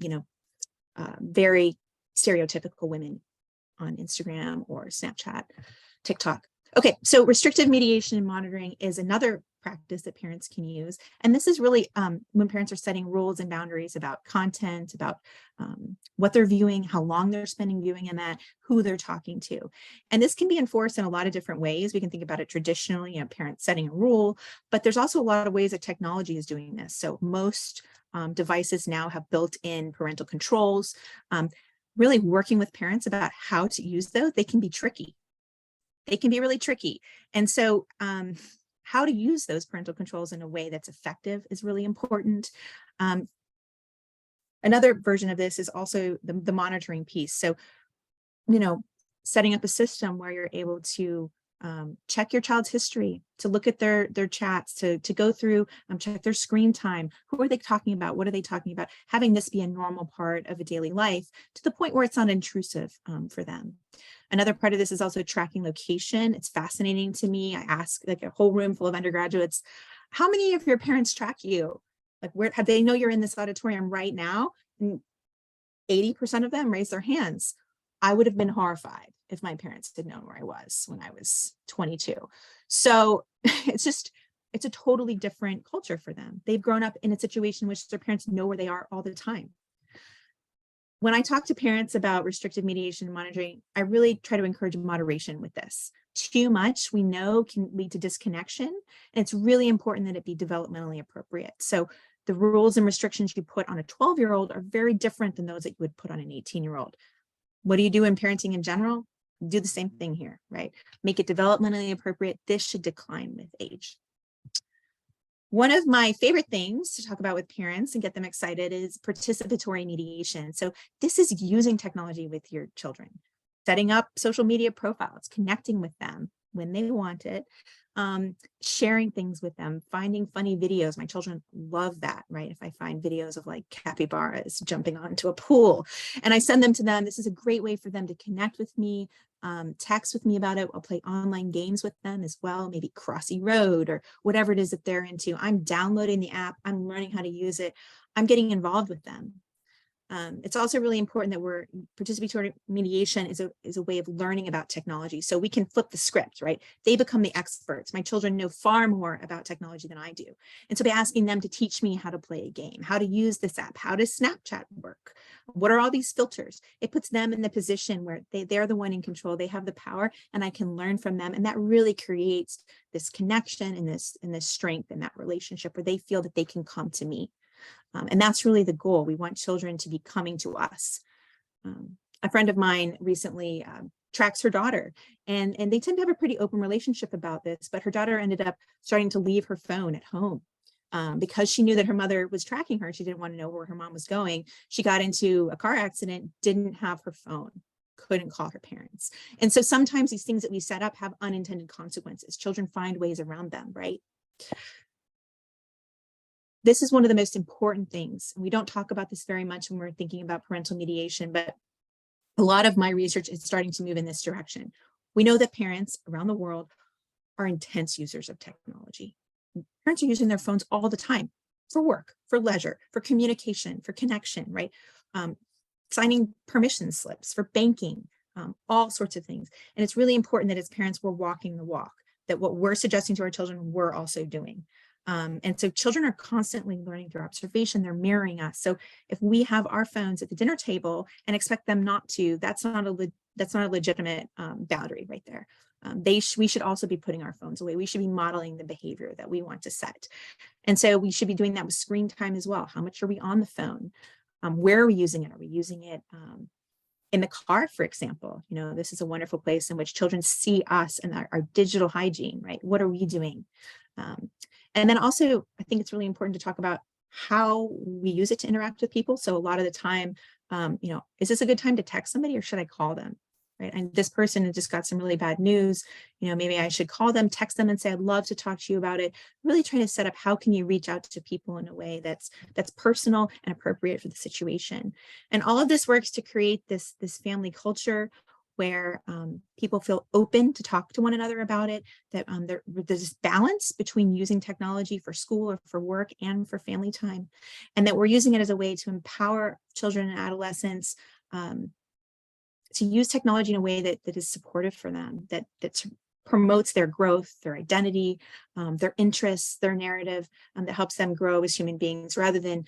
very stereotypical women on Instagram or Snapchat, TikTok. Okay, so restrictive mediation and monitoring is another practice that parents can use. And this is really when parents are setting rules and boundaries about content, about what they're viewing, how long they're spending viewing in that, who they're talking to. And this can be enforced in a lot of different ways. We can think about it traditionally, parents setting a rule, but there's also a lot of ways that technology is doing this. So most devices now have built-in parental controls. Really working with parents about how to use those, they can be tricky. They can be really tricky. And so how to use those parental controls in a way that's effective is really important. Another version of this is also the monitoring piece. So, setting up a system where you're able to check your child's history, to look at their chats, to go through, check their screen time. Who are they talking about? What are they talking about? Having this be a normal part of a daily life to the point where it's not intrusive for them. Another part of this is also tracking location. It's fascinating to me. I ask like a whole room full of undergraduates, how many of your parents track you? Like, where have they know you're in this auditorium right now? And 80% of them raise their hands. I would have been horrified if my parents had known where I was when I was 22. So it's a totally different culture for them. They've grown up in a situation in which their parents know where they are all the time. When I talk to parents about restrictive mediation and monitoring, I really try to encourage moderation with this. Too much, we know, can lead to disconnection, and it's really important that it be developmentally appropriate. So the rules and restrictions you put on a 12-year-old are very different than those that you would put on an 18-year-old. What do you do in parenting in general? Do the same thing here, right? Make it developmentally appropriate. This should decline with age. One of my favorite things to talk about with parents and get them excited is participatory mediation. So this is using technology with your children, setting up social media profiles, connecting with them when they want it, sharing things with them, finding funny videos. My children love that, right? If I find videos of like capybaras jumping onto a pool and I send them to them, this is a great way for them to connect with me, text with me about it. I'll play online games with them as well, maybe Crossy Road or whatever it is that they're into. I'm downloading the app, I'm learning how to use it, I'm getting involved with them. It's also really important that participatory mediation is a way of learning about technology. So we can flip the script, right? They become the experts. My children know far more about technology than I do. And so by asking them to teach me how to play a game, how to use this app, how does Snapchat work? What are all these filters? It puts them in the position where they're the one in control. They have the power, and I can learn from them. And that really creates this connection and this strength in that relationship where they feel that they can come to me. And that's really the goal. We want children to be coming to us. A friend of mine recently tracks her daughter, and they tend to have a pretty open relationship about this, but her daughter ended up starting to leave her phone at home because she knew that her mother was tracking her. She didn't want to know where her mom was going. She got into a car accident, didn't have her phone, couldn't call her parents. And so sometimes these things that we set up have unintended consequences. Children find ways around them, right? This is one of the most important things. We don't talk about this very much when we're thinking about parental mediation, but a lot of my research is starting to move in this direction. We know that parents around the world are intense users of technology. Parents are using their phones all the time for work, for leisure, for communication, for connection, right? Signing permission slips, for banking, all sorts of things. And it's really important that as parents, we're walking the walk, that what we're suggesting to our children, we're also doing. And so children are constantly learning through observation. They're mirroring us. So if we have our phones at the dinner table and expect them not to, that's not a legitimate boundary right there. We should also be putting our phones away. We should be modeling the behavior that we want to set. And so we should be doing that with screen time as well. How much are we on the phone? Where are we using it? Are we using it in the car, for example? You know, this is a wonderful place in which children see us and our digital hygiene, right? What are we doing? And then also, I think it's really important to talk about how we use it to interact with people. So a lot of the time, is this a good time to text somebody or should I call them? Right. And this person has just got some really bad news. Maybe I should call them, text them and say, I'd love to talk to you about it. Really trying to set up how can you reach out to people in a way that's personal and appropriate for the situation. And all of this works to create this family culture where people feel open to talk to one another about it, that there's this balance between using technology for school or for work and for family time, and that we're using it as a way to empower children and adolescents to use technology in a way that is supportive for them, that promotes their growth, their identity, their interests, their narrative, that helps them grow as human beings, rather than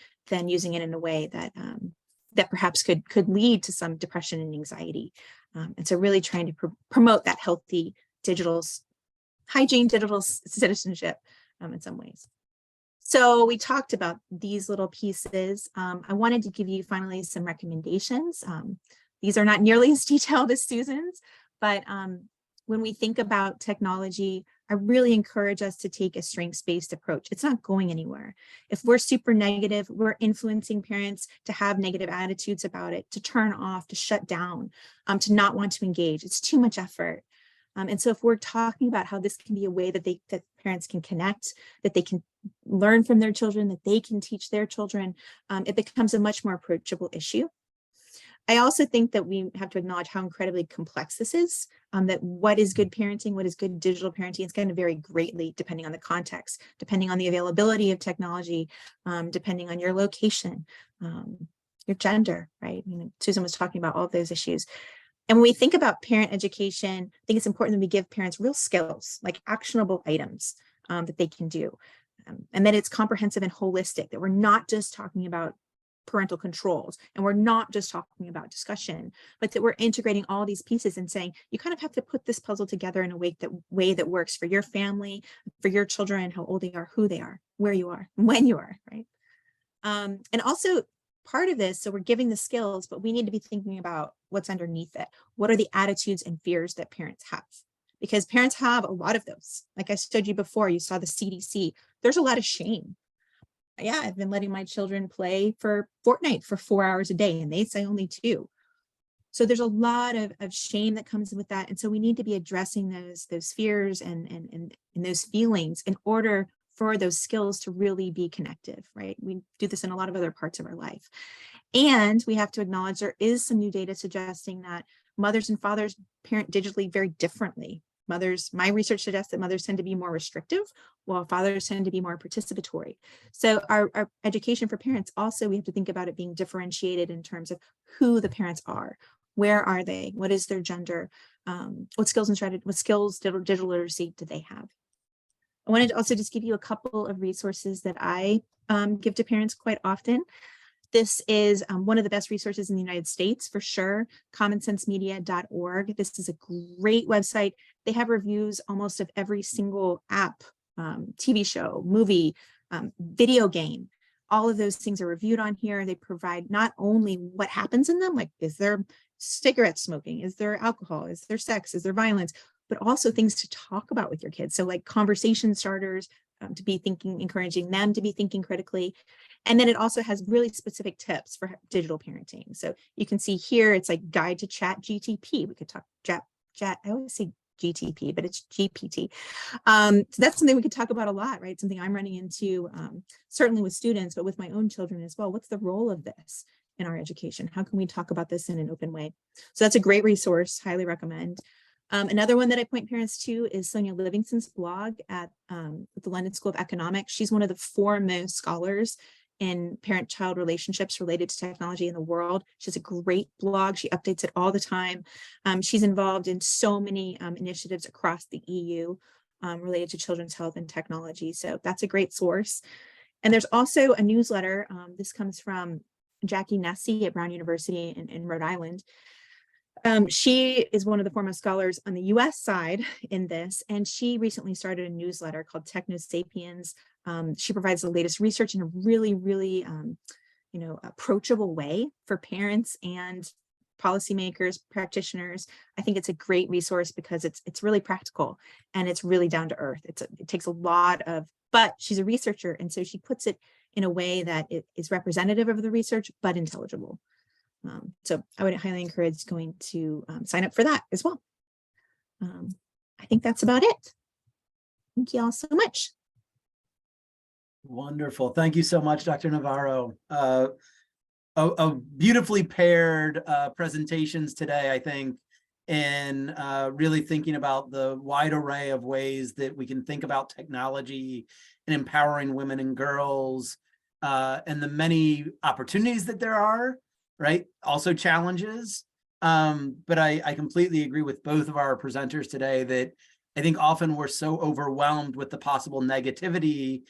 using it in a way that perhaps could lead to some depression and anxiety. And so really trying to promote that healthy digital hygiene, digital citizenship in some ways. So we talked about these little pieces. I wanted to give you finally some recommendations. These are not nearly as detailed as Susan's, but when we think about technology, I really encourage us to take a strengths-based approach. It's not going anywhere. If we're super negative, we're influencing parents to have negative attitudes about it, to turn off, to shut down, to not want to engage. It's too much effort. And so if we're talking about how this can be a way that parents can connect, that they can learn from their children, that they can teach their children, it becomes a much more approachable issue. I also think that we have to acknowledge how incredibly complex this is, that what is good parenting, what is good digital parenting, it's going to vary greatly depending on the context, depending on the availability of technology, depending on your location, your gender, right? Susan was talking about all of those issues. And when we think about parent education, I think it's important that we give parents real skills, like actionable items that they can do, and that it's comprehensive and holistic, that we're not just talking about parental controls, and we're not just talking about discussion, but that we're integrating all these pieces and saying, you kind of have to put this puzzle together in a way that works for your family, for your children, how old they are, who they are, where you are, when you are, right? And also part of this, so we're giving the skills, but we need to be thinking about what's underneath it. What are the attitudes and fears that parents have? Because parents have a lot of those. Like I showed you before, you saw the CDC. There's a lot of shame. Yeah, I've been letting my children play for Fortnite for 4 hours a day, and they say only 2. So there's a lot of shame that comes with that. And so we need to be addressing those fears and those feelings in order for those skills to really be connective, right? We do this in a lot of other parts of our life. And we have to acknowledge there is some new data suggesting that mothers and fathers parent digitally very differently. My research suggests that mothers tend to be more restrictive, while fathers tend to be more participatory. So our education for parents also, we have to think about it being differentiated in terms of who the parents are. Where are they? What is their gender? What skills and strategy, what skills, digital literacy do they have? I wanted to also just give you a couple of resources that I give to parents quite often. This is one of the best resources in the United States for sure, commonsensemedia.org. This is a great website. They have reviews almost of every single app, TV show, movie, video game. All of those things are reviewed on here. They provide not only what happens in them, like is there cigarette smoking, is there alcohol, is there sex, is there violence, but also things to talk about with your kids. So like conversation starters, to be thinking, encouraging them to be thinking critically. And then it also has really specific tips for digital parenting. So you can see here, it's like guide to chat GTP. We could talk chat, I always say GTP, but it's GPT. So that's something we could talk about a lot, right? Something I'm running into, certainly with students, but with my own children as well. What's the role of this in our education? How can we talk about this in an open way? So that's a great resource, highly recommend. Another one that I point parents to is Sonia Livingston's blog at the London School of Economics. She's one of the foremost scholars in parent-child relationships related to technology in the world. She has a great blog. She updates it all the time. She's involved in so many initiatives across the EU related to children's health and technology. So that's a great source. And there's also a newsletter. This comes from Jackie Nessie at Brown University in Rhode Island. She is one of the foremost scholars on the US side in this, and she recently started a newsletter called Techno Sapiens. She provides the latest research in a really, approachable way for parents and policymakers, practitioners. I think it's a great resource because it's really practical and it's really down to earth. It takes a lot of, but she's a researcher, and so she puts it in a way that it is representative of the research, but intelligible. So I would highly encourage going to sign up for that as well. I think that's about it. Thank you all so much. Wonderful. Thank you so much, Dr. Navarro. A beautifully paired presentations today, I think, and really thinking about the wide array of ways that we can think about technology and empowering women and girls, and the many opportunities that there are, right? Also challenges. But I completely agree with both of our presenters today that I think often we're so overwhelmed with the possible negativity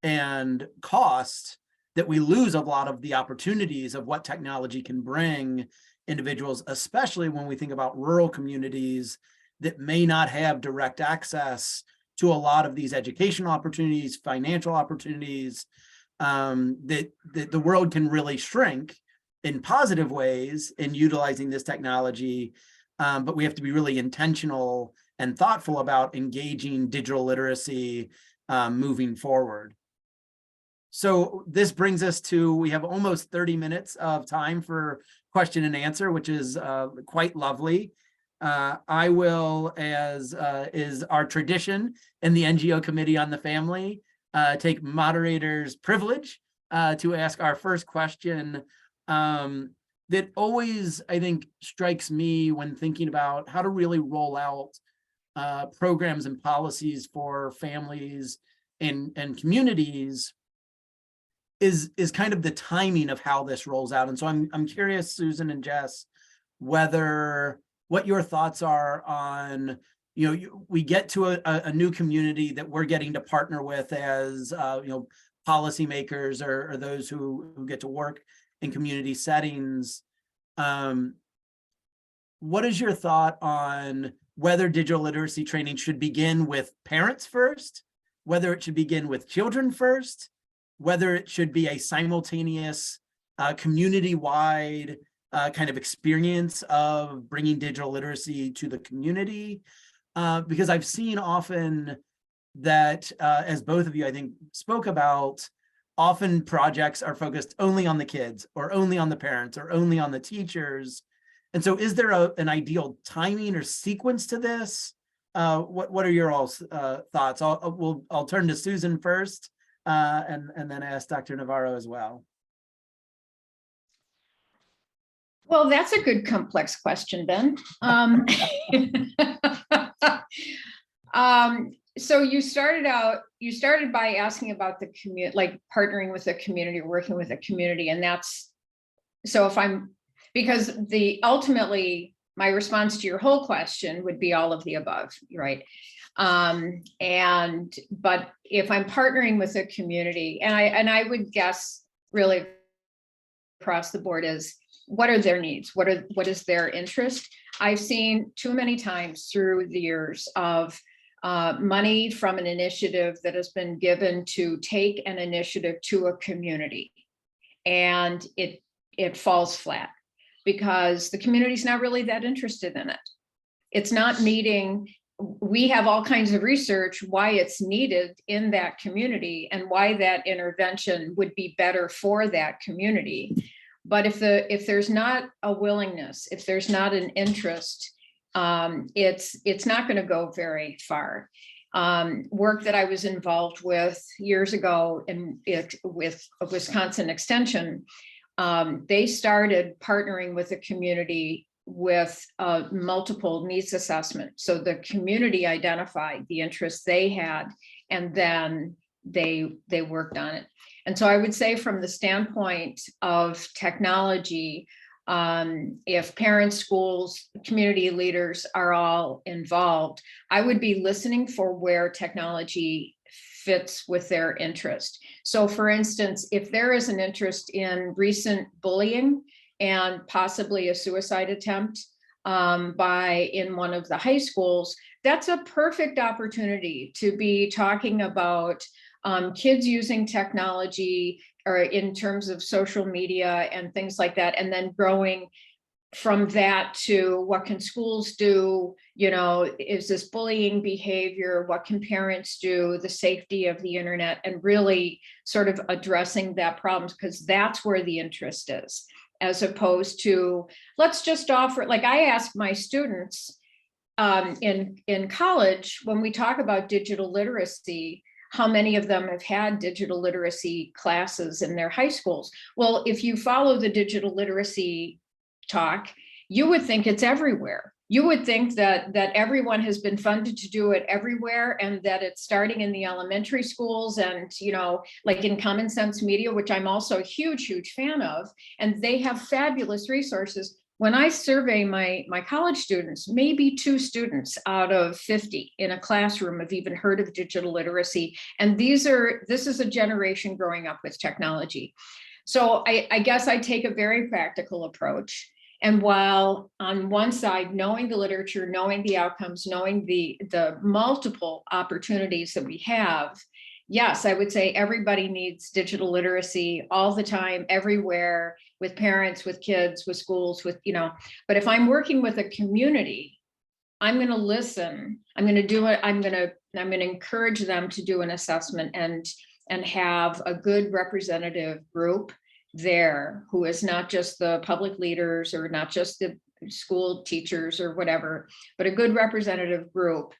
and cost that we lose a lot of the opportunities of what technology can bring individuals, especially when we think about rural communities that may not have direct access to a lot of these educational opportunities, financial opportunities, that the world can really shrink in positive ways in utilizing this technology. But we have to be really intentional and thoughtful about engaging digital literacy moving forward. So this brings us to, we have almost 30 minutes of time for question and answer, which is quite lovely. I will, as is our tradition in the NGO Committee on the Family, take moderator's privilege to ask our first question that always, I think, strikes me when thinking about how to really roll out programs and policies for families and communities is kind of the timing of how this rolls out. And so I'm curious, Susan and Jess, what your thoughts are on, we get to a new community that we're getting to partner with as policymakers or those who get to work in community settings. What is your thought on whether digital literacy training should begin with parents first, whether it should begin with children first, whether it should be a simultaneous community-wide kind of experience of bringing digital literacy to the community? Because I've seen often that, as both of you, I think, spoke about, often projects are focused only on the kids or only on the parents or only on the teachers. And so is there an ideal timing or sequence to this? What are your all's thoughts? I'll turn to Susan first. And then ask Dr. Navarro as well. Well, that's a good complex question, Ben. So you started by asking about the community, like partnering with the community, working with the community, and that's, so if I'm, because ultimately my response to your whole question would be all of the above, right? But if I'm partnering with a community, and I would guess really across the board is, what are their needs? What is their interest? I've seen too many times through the years of money from an initiative that has been given to take an initiative to a community, and it falls flat because the community's not really that interested in it. It's not meeting. We have all kinds of research why it's needed in that community and why that intervention would be better for that community. But if there's not a willingness, if there's not an interest, it's not going to go very far. Work that I was involved with years ago with Wisconsin Extension, they started partnering with the community with multiple needs assessment. So the community identified the interests they had, and then they worked on it. And so I would say from the standpoint of technology, if parents, schools, community leaders are all involved, I would be listening for where technology fits with their interest. So for instance, if there is an interest in recent bullying and possibly a suicide attempt in one of the high schools, that's a perfect opportunity to be talking about kids using technology or in terms of social media and things like that, and then growing from that to what can schools do? You know, is this bullying behavior? What can parents do? The safety of the internet, and really sort of addressing that problem, because that's where the interest is, as opposed to let's just offer, like I ask my students in college, when we talk about digital literacy, how many of them have had digital literacy classes in their high schools? Well, if you follow the digital literacy talk, you would think it's everywhere. You would think that everyone has been funded to do it everywhere, and that it's starting in the elementary schools and, you know, like in Common Sense Media, which I'm also a huge fan of, and they have fabulous resources. When I survey my college students, maybe 2 students out of 50 in a classroom have even heard of digital literacy. And this is a generation growing up with technology. So I guess I take a very practical approach. And while on one side, knowing the literature, knowing the outcomes, knowing the multiple opportunities that we have, yes, I would say everybody needs digital literacy all the time, everywhere, with parents, with kids, with schools, with, you know, but if I'm working with a community, I'm going to listen, I'm going to do it, I'm going to encourage them to do an assessment and have a good representative group there who is not just the public leaders or not just the school teachers or whatever, but a good representative group,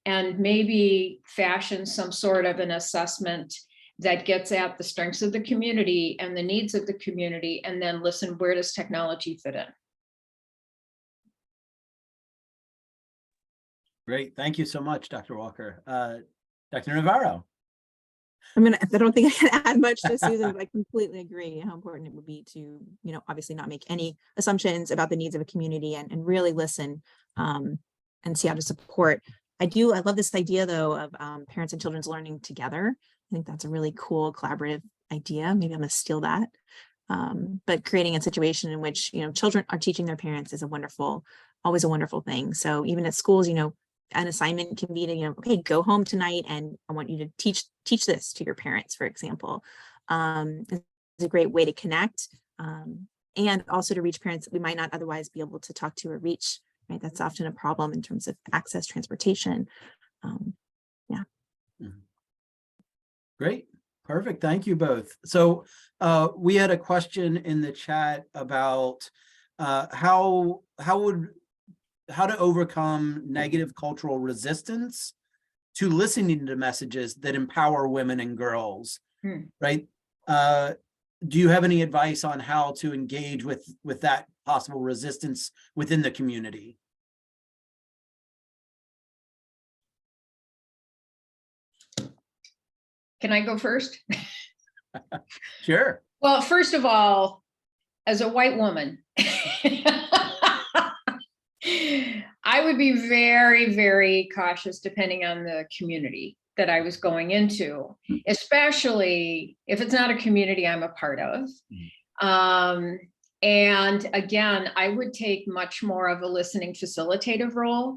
and maybe fashion some sort of an assessment that gets at the strengths of the community and the needs of the community, and then listen, where does technology fit in? Great. Thank you so much, Dr. Walker. Dr. Navarro. I don't think I can add much to Susan, but I completely agree how important it would be to, you know, obviously not make any assumptions about the needs of a community, and really listen and see how to support. I love this idea though of parents and children's learning together. I think that's a really cool collaborative idea. Maybe I'm gonna steal that. But creating a situation in which, you know, children are teaching their parents is always a wonderful thing. So even at schools, you know, an assignment can be to, you know, okay, go home tonight and I want you to teach this to your parents, for example. It's a great way to connect and also to reach parents that we might not otherwise be able to talk to or reach, right? That's often a problem in terms of access, transportation. Yeah. Great. Perfect. Thank you both. So we had a question in the chat about how to overcome negative cultural resistance to listening to messages that empower women and girls, right? Do you have any advice on how to engage with that possible resistance within the community? Can I go first? Sure. Well, first of all, as a white woman, I would be very, very cautious depending on the community that I was going into, especially if it's not a community I'm a part of. And again, I would take much more of a listening facilitative role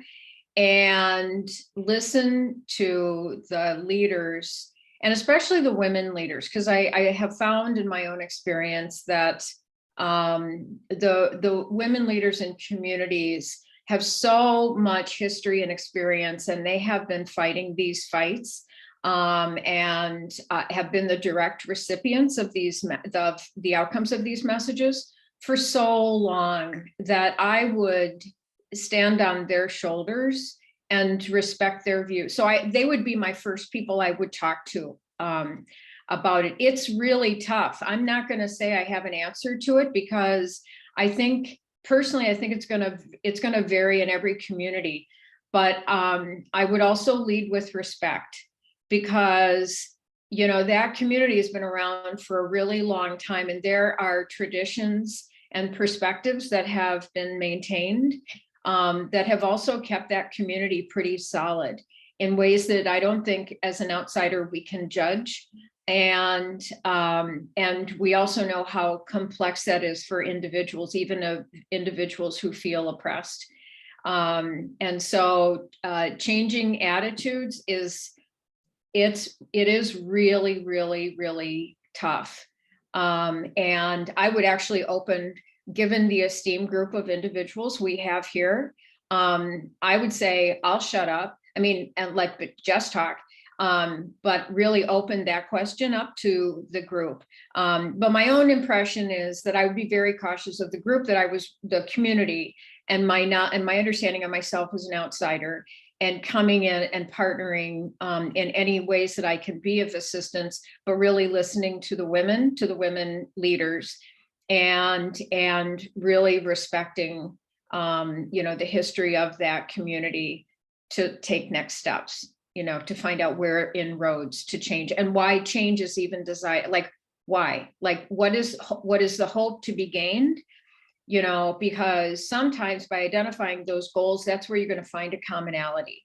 and listen to the leaders, and especially the women leaders, because I have found in my own experience that the women leaders in communities have so much history and experience, and they have been fighting these fights and have been the direct recipients of the outcomes of these messages for so long that I would stand on their shoulders and respect their view. So they would be my first people I would talk to about it. It's really tough. I'm not going to say I have an answer to it, because I think personally, I think it's going to vary in every community. But I would also lead with respect, because that community has been around for a really long time, and there are traditions and perspectives that have been maintained that have also kept that community pretty solid in ways that I don't think as an outsider we can judge. And we also know how complex that is for individuals, even individuals who feel oppressed. And so changing attitudes it is really, really, really tough. And I would actually open, given the esteemed group of individuals we have here, I would say I'll shut up. I mean, and just talk, but really open that question up to the group. But my own impression is that I would be very cautious of the group the community, and my understanding of myself as an outsider, and coming in and partnering in any ways that I can be of assistance, but really listening to the women leaders, and really respecting the history of that community, to take next steps, to find out where inroads to change, and why change is even desired. Why, what is the hope to be gained? Because sometimes by identifying those goals, that's where you're going to find a commonality.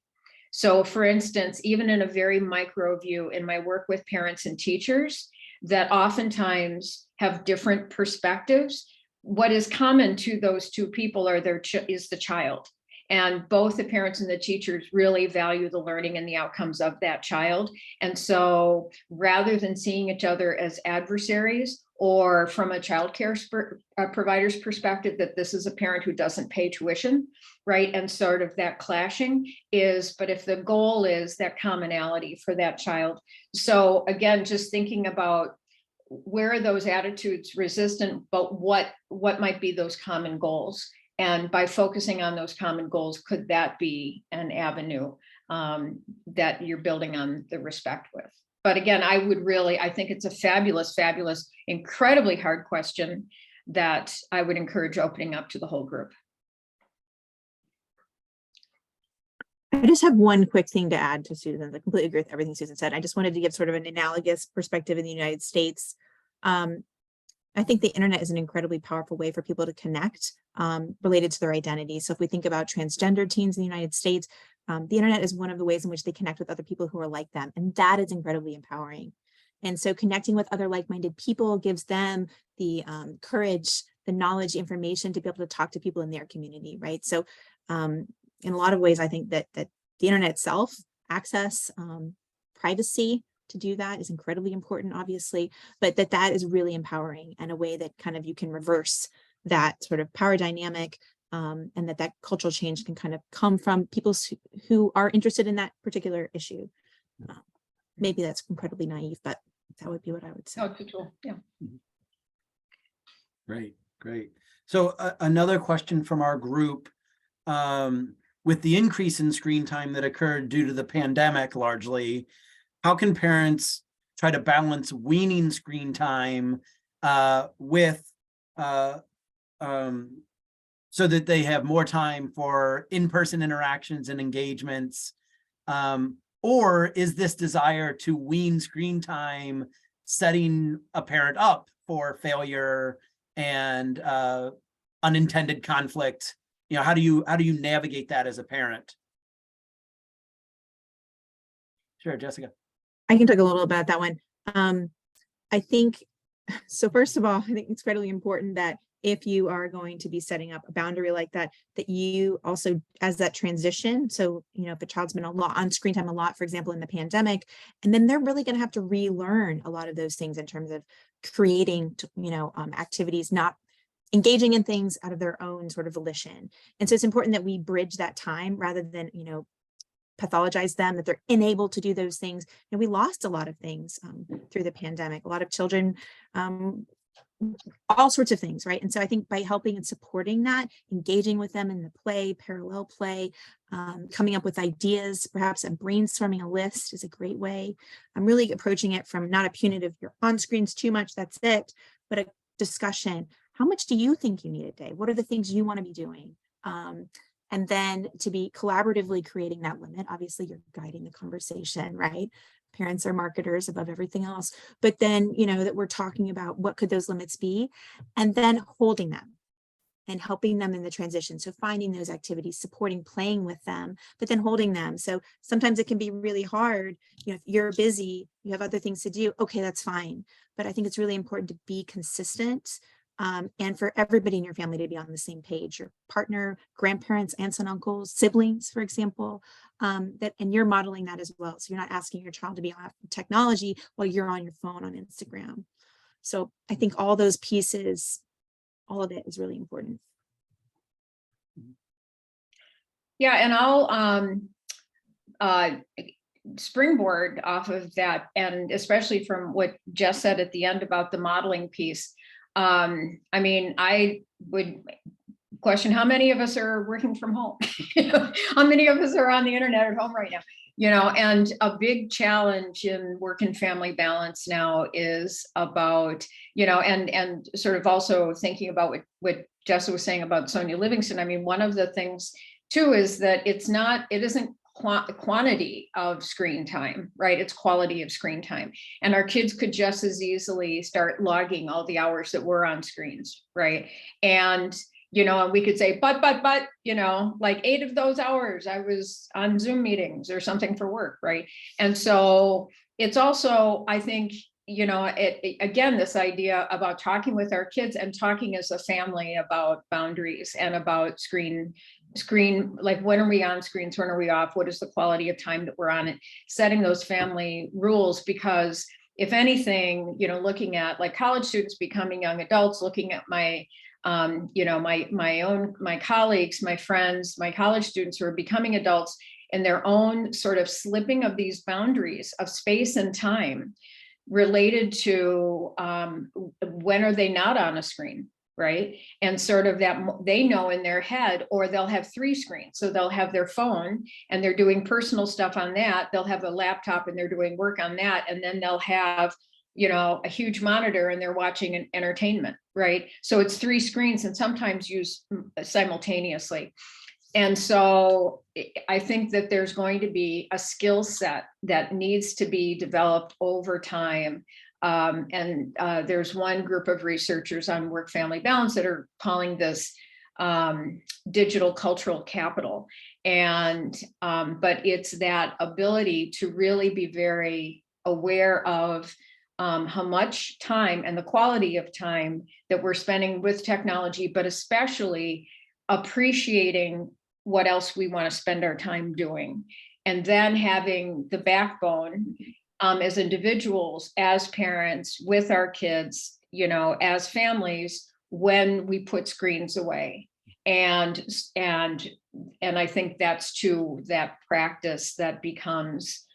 So for instance, even in a very micro view, in my work with parents and teachers that oftentimes have different perspectives, what is common to those two people is the child. And both the parents and the teachers really value the learning and the outcomes of that child. And so rather than seeing each other as adversaries, or from a childcare provider's perspective, that this is a parent who doesn't pay tuition, right? And sort of that clashing but if the goal is that commonality for that child. So again, just thinking about where are those attitudes resistant, but what might be those common goals? And by focusing on those common goals, could that be an avenue that you're building on the respect with? But again, I think it's a fabulous, fabulous, incredibly hard question that I would encourage opening up to the whole group. I just have one quick thing to add to Susan. I completely agree with everything Susan said. I just wanted to give sort of an analogous perspective in the United States. I think the internet is an incredibly powerful way for people to connect related to their identity. So if we think about transgender teens in the United States, the internet is one of the ways in which they connect with other people who are like them. And that is incredibly empowering. And so connecting with other like-minded people gives them the courage, the knowledge, information to be able to talk to people in their community, right? So in a lot of ways, I think that the internet itself, access, privacy to do that is incredibly important, obviously, but that is really empowering, and a way that kind of you can reverse that sort of power dynamic, and that cultural change can kind of come from people who are interested in that particular issue. Maybe that's incredibly naive, but that would be what I would say. Oh, cool. Yeah. Great. So another question from our group, with the increase in screen time that occurred due to the pandemic largely, how can parents try to balance weaning screen time with so that they have more time for in-person interactions and engagements? Or is this desire to wean screen time setting a parent up for failure and unintended conflict? You know, how do you navigate that as a parent? Sure, Jessica. I can talk a little about that one. I think, so first of all, I think it's incredibly important that if you are going to be setting up a boundary like that, that you also, as that transition, so, you know, if a child's been a lot on screen time a lot, for example, in the pandemic, and then they're really going to have to relearn a lot of those things in terms of creating, you know, activities, not engaging in things out of their own sort of volition. And so it's important that we bridge that time rather than, you know, pathologize them, that they're unable to do those things. And we lost a lot of things through the pandemic, a lot of children, all sorts of things, right? And so I think by helping and supporting that, engaging with them in the play, parallel play, coming up with ideas, perhaps brainstorming a list is a great way. I'm really approaching it from not a punitive, you're on screens too much, that's it, but a discussion. How much do you think you need a day? What are the things you want to be doing? And then to be collaboratively creating that limit. Obviously, you're guiding the conversation, right? Parents are marketers above everything else. But then, you know, that we're talking about what could those limits be, and then holding them and helping them in the transition. So finding those activities, supporting, playing with them, but then holding them. So sometimes it can be really hard. You know, if you're busy, you have other things to do. Okay, that's fine. But I think it's really important to be consistent. And for everybody in your family to be on the same page, your partner, grandparents, aunts and uncles, siblings, for example, and you're modeling that as well. So you're not asking your child to be on technology while you're on your phone on Instagram. So I think all those pieces, all of it is really important. Yeah, and I'll springboard off of that, and especially from what Jess said at the end about the modeling piece. I mean, I would question how many of us are working from home. How many of us are on the internet at home right now? You know, and a big challenge in work and family balance now is about, you know, and sort of also thinking about what Jessa was saying about Sonia Livingston. I mean, one of the things too is that it isn't quantity of screen time, right? It's quality of screen time. And our kids could just as easily start logging all the hours that we're on screens, right? And, you know, and we could say, but, you know, like 8 of those hours I was on Zoom meetings or something for work, right? And so it's also, I think, you know, again, this idea about talking with our kids and talking as a family about boundaries and about screen, like when are we on screens, when are we off, what is the quality of time that we're on it, setting those family rules. Because if anything, you know, looking at like college students becoming young adults, looking at my you know, my colleagues, my friends, my college students who are becoming adults, and their own sort of slipping of these boundaries of space and time related to when are they not on a screen, right? And sort of that they know in their head, or they'll have 3 screens. So they'll have their phone and they're doing personal stuff on that. They'll have a laptop and they're doing work on that. And then they'll have, you know, a huge monitor and they're watching an entertainment, right? So it's 3 screens and sometimes used simultaneously. And so I think that there's going to be a skill set that needs to be developed over time. And there's one group of researchers on work-family balance that are calling this digital cultural capital. And but it's that ability to really be very aware of how much time and the quality of time that we're spending with technology, but especially appreciating what else we want to spend our time doing. And then having the backbone as individuals, as parents, with our kids, you know, as families, when we put screens away. And I think that's to that practice that becomes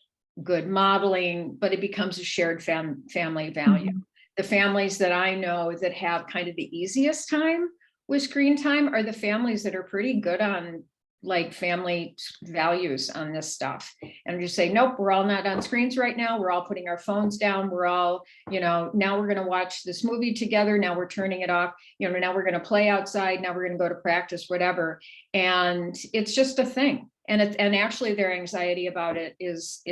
good modeling, but it becomes a shared family value. Mm-hmm. The families that I know that have kind of the easiest time with screen time are the families that are pretty good on like family values on this stuff, and just say, nope, we're all not on screens right now. We're all putting our phones down. We're all, you know, now we're going to watch this movie together. Now we're turning it off. You know, now we're going to play outside. Now we're going to go to practice, whatever. And it's just a thing. and actually their anxiety about it is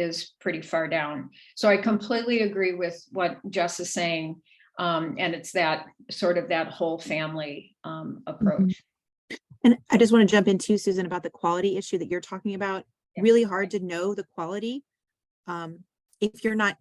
pretty far down. So I completely agree with what Jess is saying. And it's that sort of that whole family approach. And I just want to jump in too, Susan, about the quality issue that you're talking about. Yeah. Really hard to know the quality if you're not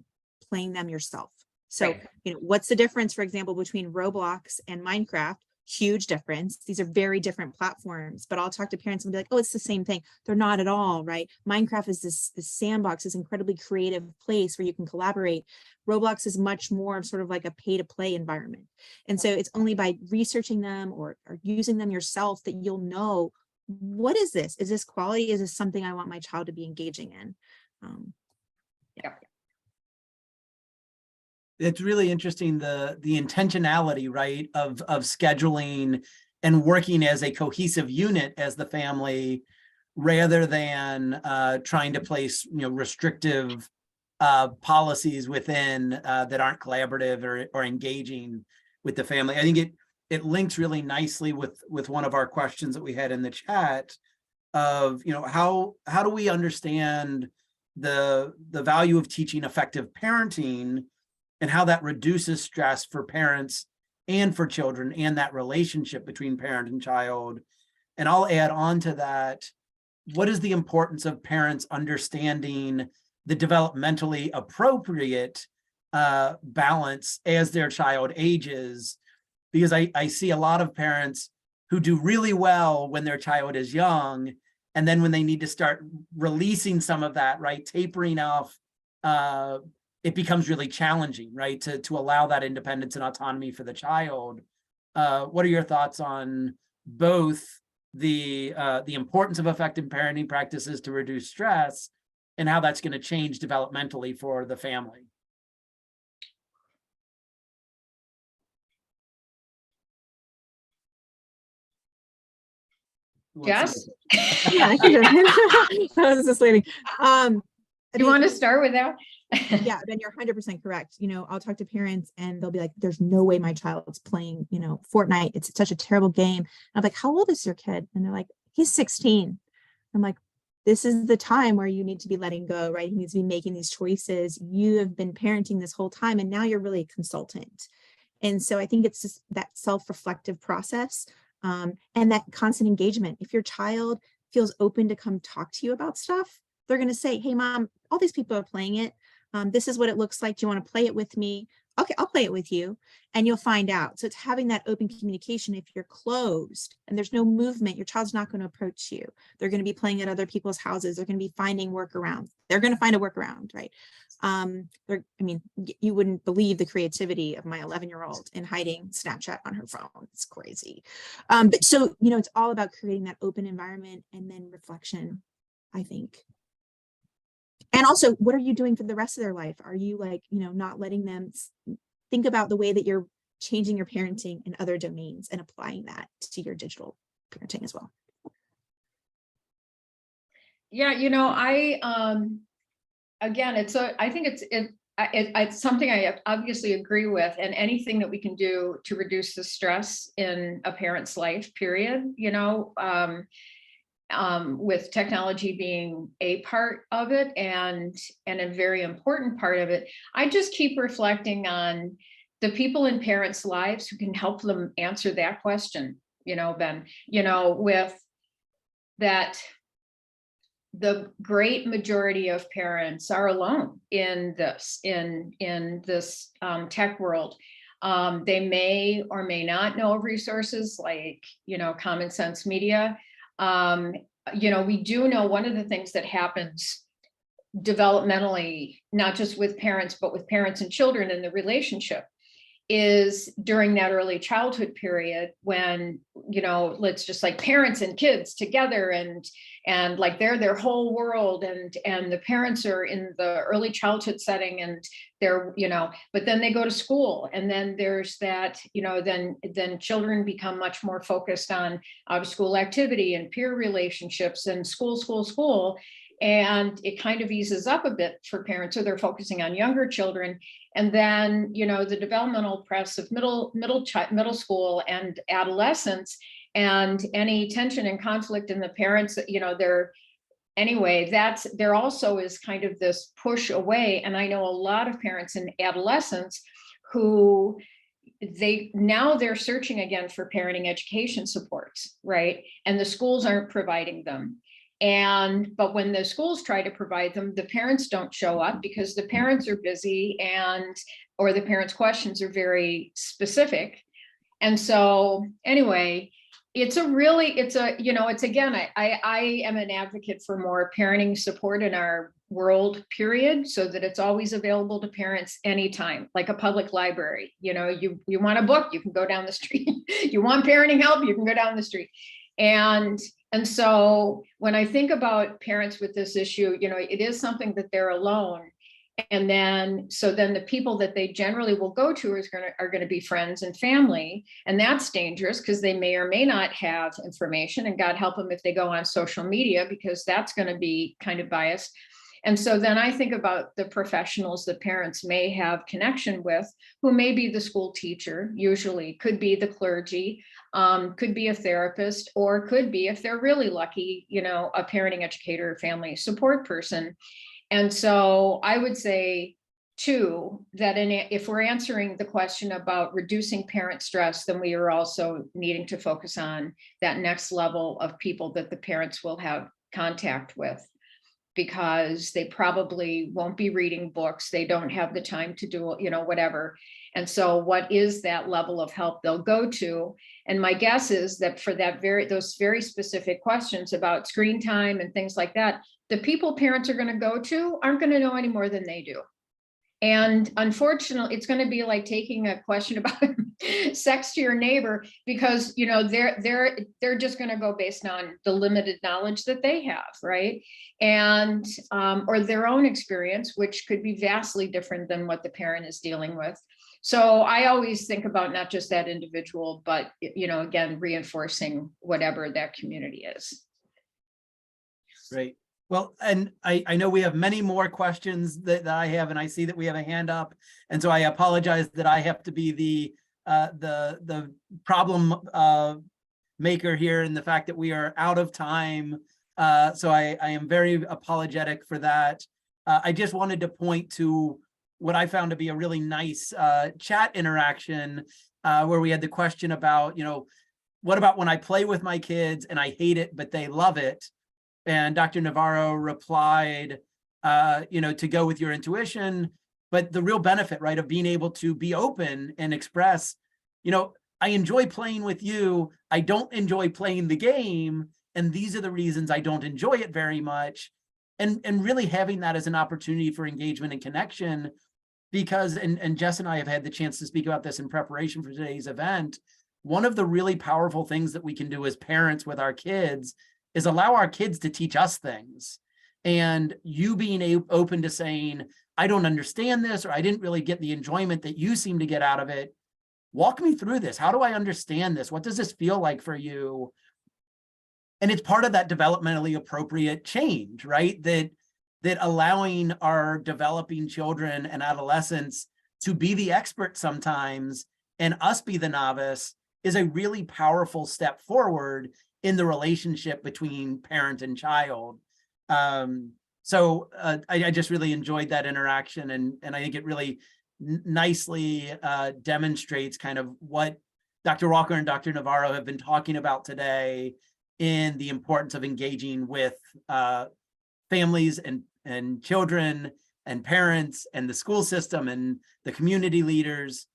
playing them yourself. So, Right. you know, what's the difference, for example, between Roblox and Minecraft? Huge difference. These are very different platforms, but I'll talk to parents and be like, oh, it's the same thing. They're not at all, right? Minecraft is this sandbox, this incredibly creative place where you can collaborate. Roblox is much more of sort of like a pay to play environment. And so it's only by researching them or using them yourself that you'll know, what is this? Is this quality? Is this something I want my child to be engaging in? Yeah. It's really interesting, the intentionality, right, of scheduling and working as a cohesive unit as the family, rather than trying to place, you know, restrictive policies within that aren't collaborative or engaging with the family. I think it links really nicely with one of our questions that we had in the chat of, you know, how do we understand the value of teaching effective parenting and how that reduces stress for parents and for children, and that relationship between parent and child. And I'll add on to that, what is the importance of parents understanding the developmentally appropriate balance as their child ages? Because I see a lot of parents who do really well when their child is young, and then when they need to start releasing some of that, right, tapering off, it becomes really challenging, right, to allow that independence and autonomy for the child. What are your thoughts on both the importance of effective parenting practices to reduce stress and how that's going to change developmentally for the family? Jess, Yeah, I can I was just waiting. you want to start with that? Yeah, Ben, you're 100% correct. You know, I'll talk to parents and they'll be like, there's no way my child's playing, you know, Fortnite. It's such a terrible game. And I'm like, how old is your kid? And they're like, he's 16. I'm like, this is the time where you need to be letting go, right? He needs to be making these choices. You have been parenting this whole time, and now you're really a consultant. And so I think it's just that self-reflective process, and that constant engagement. If your child feels open to come talk to you about stuff, they're going to say, hey, mom, all these people are playing it. This is what it looks like. Do you want to play it with me? Okay, I'll play it with you, and you'll find out. So it's having that open communication. If you're closed and there's no movement, your child's not going to approach you. They're going to be playing at other people's houses. They're going to be finding workarounds. They're going to find a workaround, right? You wouldn't believe the creativity of my 11-year-old in hiding Snapchat on her phone. It's crazy. But so, you know, it's all about creating that open environment and then reflection, I think. And also, what are you doing for the rest of their life? Are you, like, you know, not letting them think about the way that you're changing your parenting in other domains and applying that to your digital parenting as well? Yeah, you know, again, I think it's something I obviously agree with, and anything that we can do to reduce the stress in a parent's life, period, you know, with technology being a part of it and a very important part of it. I just keep reflecting on the people in parents' lives who can help them answer that question, you know, Ben, you know, with that. The great majority of parents are alone in this tech world. They may or may not know of resources like, you know, Common Sense Media. You know, we do know one of the things that happens developmentally, not just with parents, but with parents and children in the relationship, is during that early childhood period when, you know, let's just like parents and kids together and like they're their whole world, and the parents are in the early childhood setting and they're, you know, but then they go to school, and then there's that, you know, then children become much more focused on out of school activity and peer relationships and school. And it kind of eases up a bit for parents, so they're focusing on younger children. And then, you know, the developmental press of middle school and adolescence, and any tension and conflict in the parents, you know, anyway, there also is kind of this push away. And I know a lot of parents and adolescents who they're searching again for parenting education supports, right? And the schools aren't providing them. But when the schools try to provide them, the parents don't show up because the parents are busy or the parents' questions are very specific. And so anyway, it's again, I am an advocate for more parenting support in our world, period, so that it's always available to parents anytime, like a public library. You want a book, you can go down the street. You want parenting help, you can go down the street. And so when I think about parents with this issue, it is something that they're alone. And then the people that they generally will go to are going to be friends and family. And that's dangerous because they may or may not have information, and God help them if they go on social media, because that's going to be kind of biased. And so then I think about the professionals that parents may have connection with, who may be the school teacher, usually could be the clergy, could be a therapist, or could be, if they're really lucky, a parenting educator or family support person. And so I would say too, that if we're answering the question about reducing parent stress, then we are also needing to focus on that next level of people that the parents will have contact with, because they probably won't be reading books. They don't have the time to do, whatever. And so what is that level of help they'll go to? And my guess is that for those very specific questions about screen time and things like that, the people parents are going to go to aren't going to know any more than they do. And unfortunately, it's going to be like taking a question about sex to your neighbor, because they're just going to go based on the limited knowledge that they have, right? And or their own experience, which could be vastly different than what the parent is dealing with. So I always think about not just that individual, but again, reinforcing whatever that community is. Great. Well, and I know we have many more questions that I have, and I see that we have a hand up. And so I apologize that I have to be the problem maker here, and the fact that we are out of time. So I am very apologetic for that. I just wanted to point to what I found to be a really nice chat interaction where we had the question about, what about when I play with my kids and I hate it, but they love it? And Dr. Navarro replied, to go with your intuition, but the real benefit, right, of being able to be open and express, I enjoy playing with you. I don't enjoy playing the game. And these are the reasons I don't enjoy it very much. And really having that as an opportunity for engagement and connection, because, and Jess and I have had the chance to speak about this in preparation for today's event. One of the really powerful things that we can do as parents with our kids is allow our kids to teach us things. And you being open to saying, I don't understand this, or I didn't really get the enjoyment that you seem to get out of it. Walk me through this. How do I understand this? What does this feel like for you? And it's part of that developmentally appropriate change, right? That allowing our developing children and adolescents to be the expert sometimes and us be the novice is a really powerful step forward in the relationship between parent and child. So I just really enjoyed that interaction, and I think it really nicely demonstrates kind of what Dr. Walker and Dr. Navarro have been talking about today in the importance of engaging with families and children and parents and the school system and the community leaders.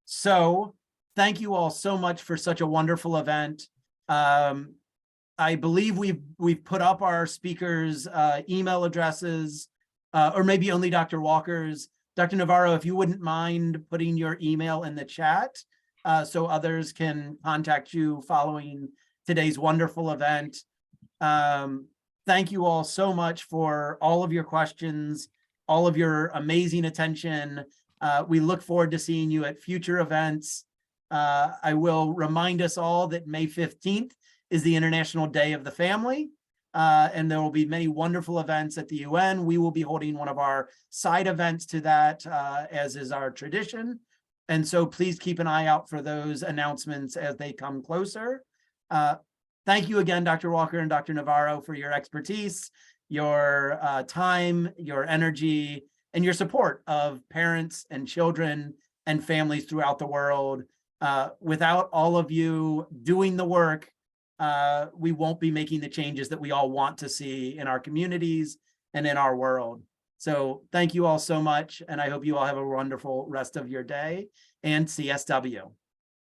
So thank you all so much for such a wonderful event. I believe we've put up our speakers' email addresses, or maybe only Dr. Walker's. Dr. Navarro, if you wouldn't mind putting your email in the chat so others can contact you following today's wonderful event. Thank you all so much for all of your questions, all of your amazing attention. We look forward to seeing you at future events. I will remind us all that May 15th is the International Day of the Family, and there will be many wonderful events at the UN. We will be holding one of our side events to that, as is our tradition. And so please keep an eye out for those announcements as they come closer. thank you again, Dr. Walker and Dr. Navarro, for your expertise, your time, your energy, and your support of parents and children and families throughout the world. Without all of you doing the work, we won't be making the changes that we all want to see in our communities and in our world. So thank you all so much, and I hope you all have a wonderful rest of your day, and CSW.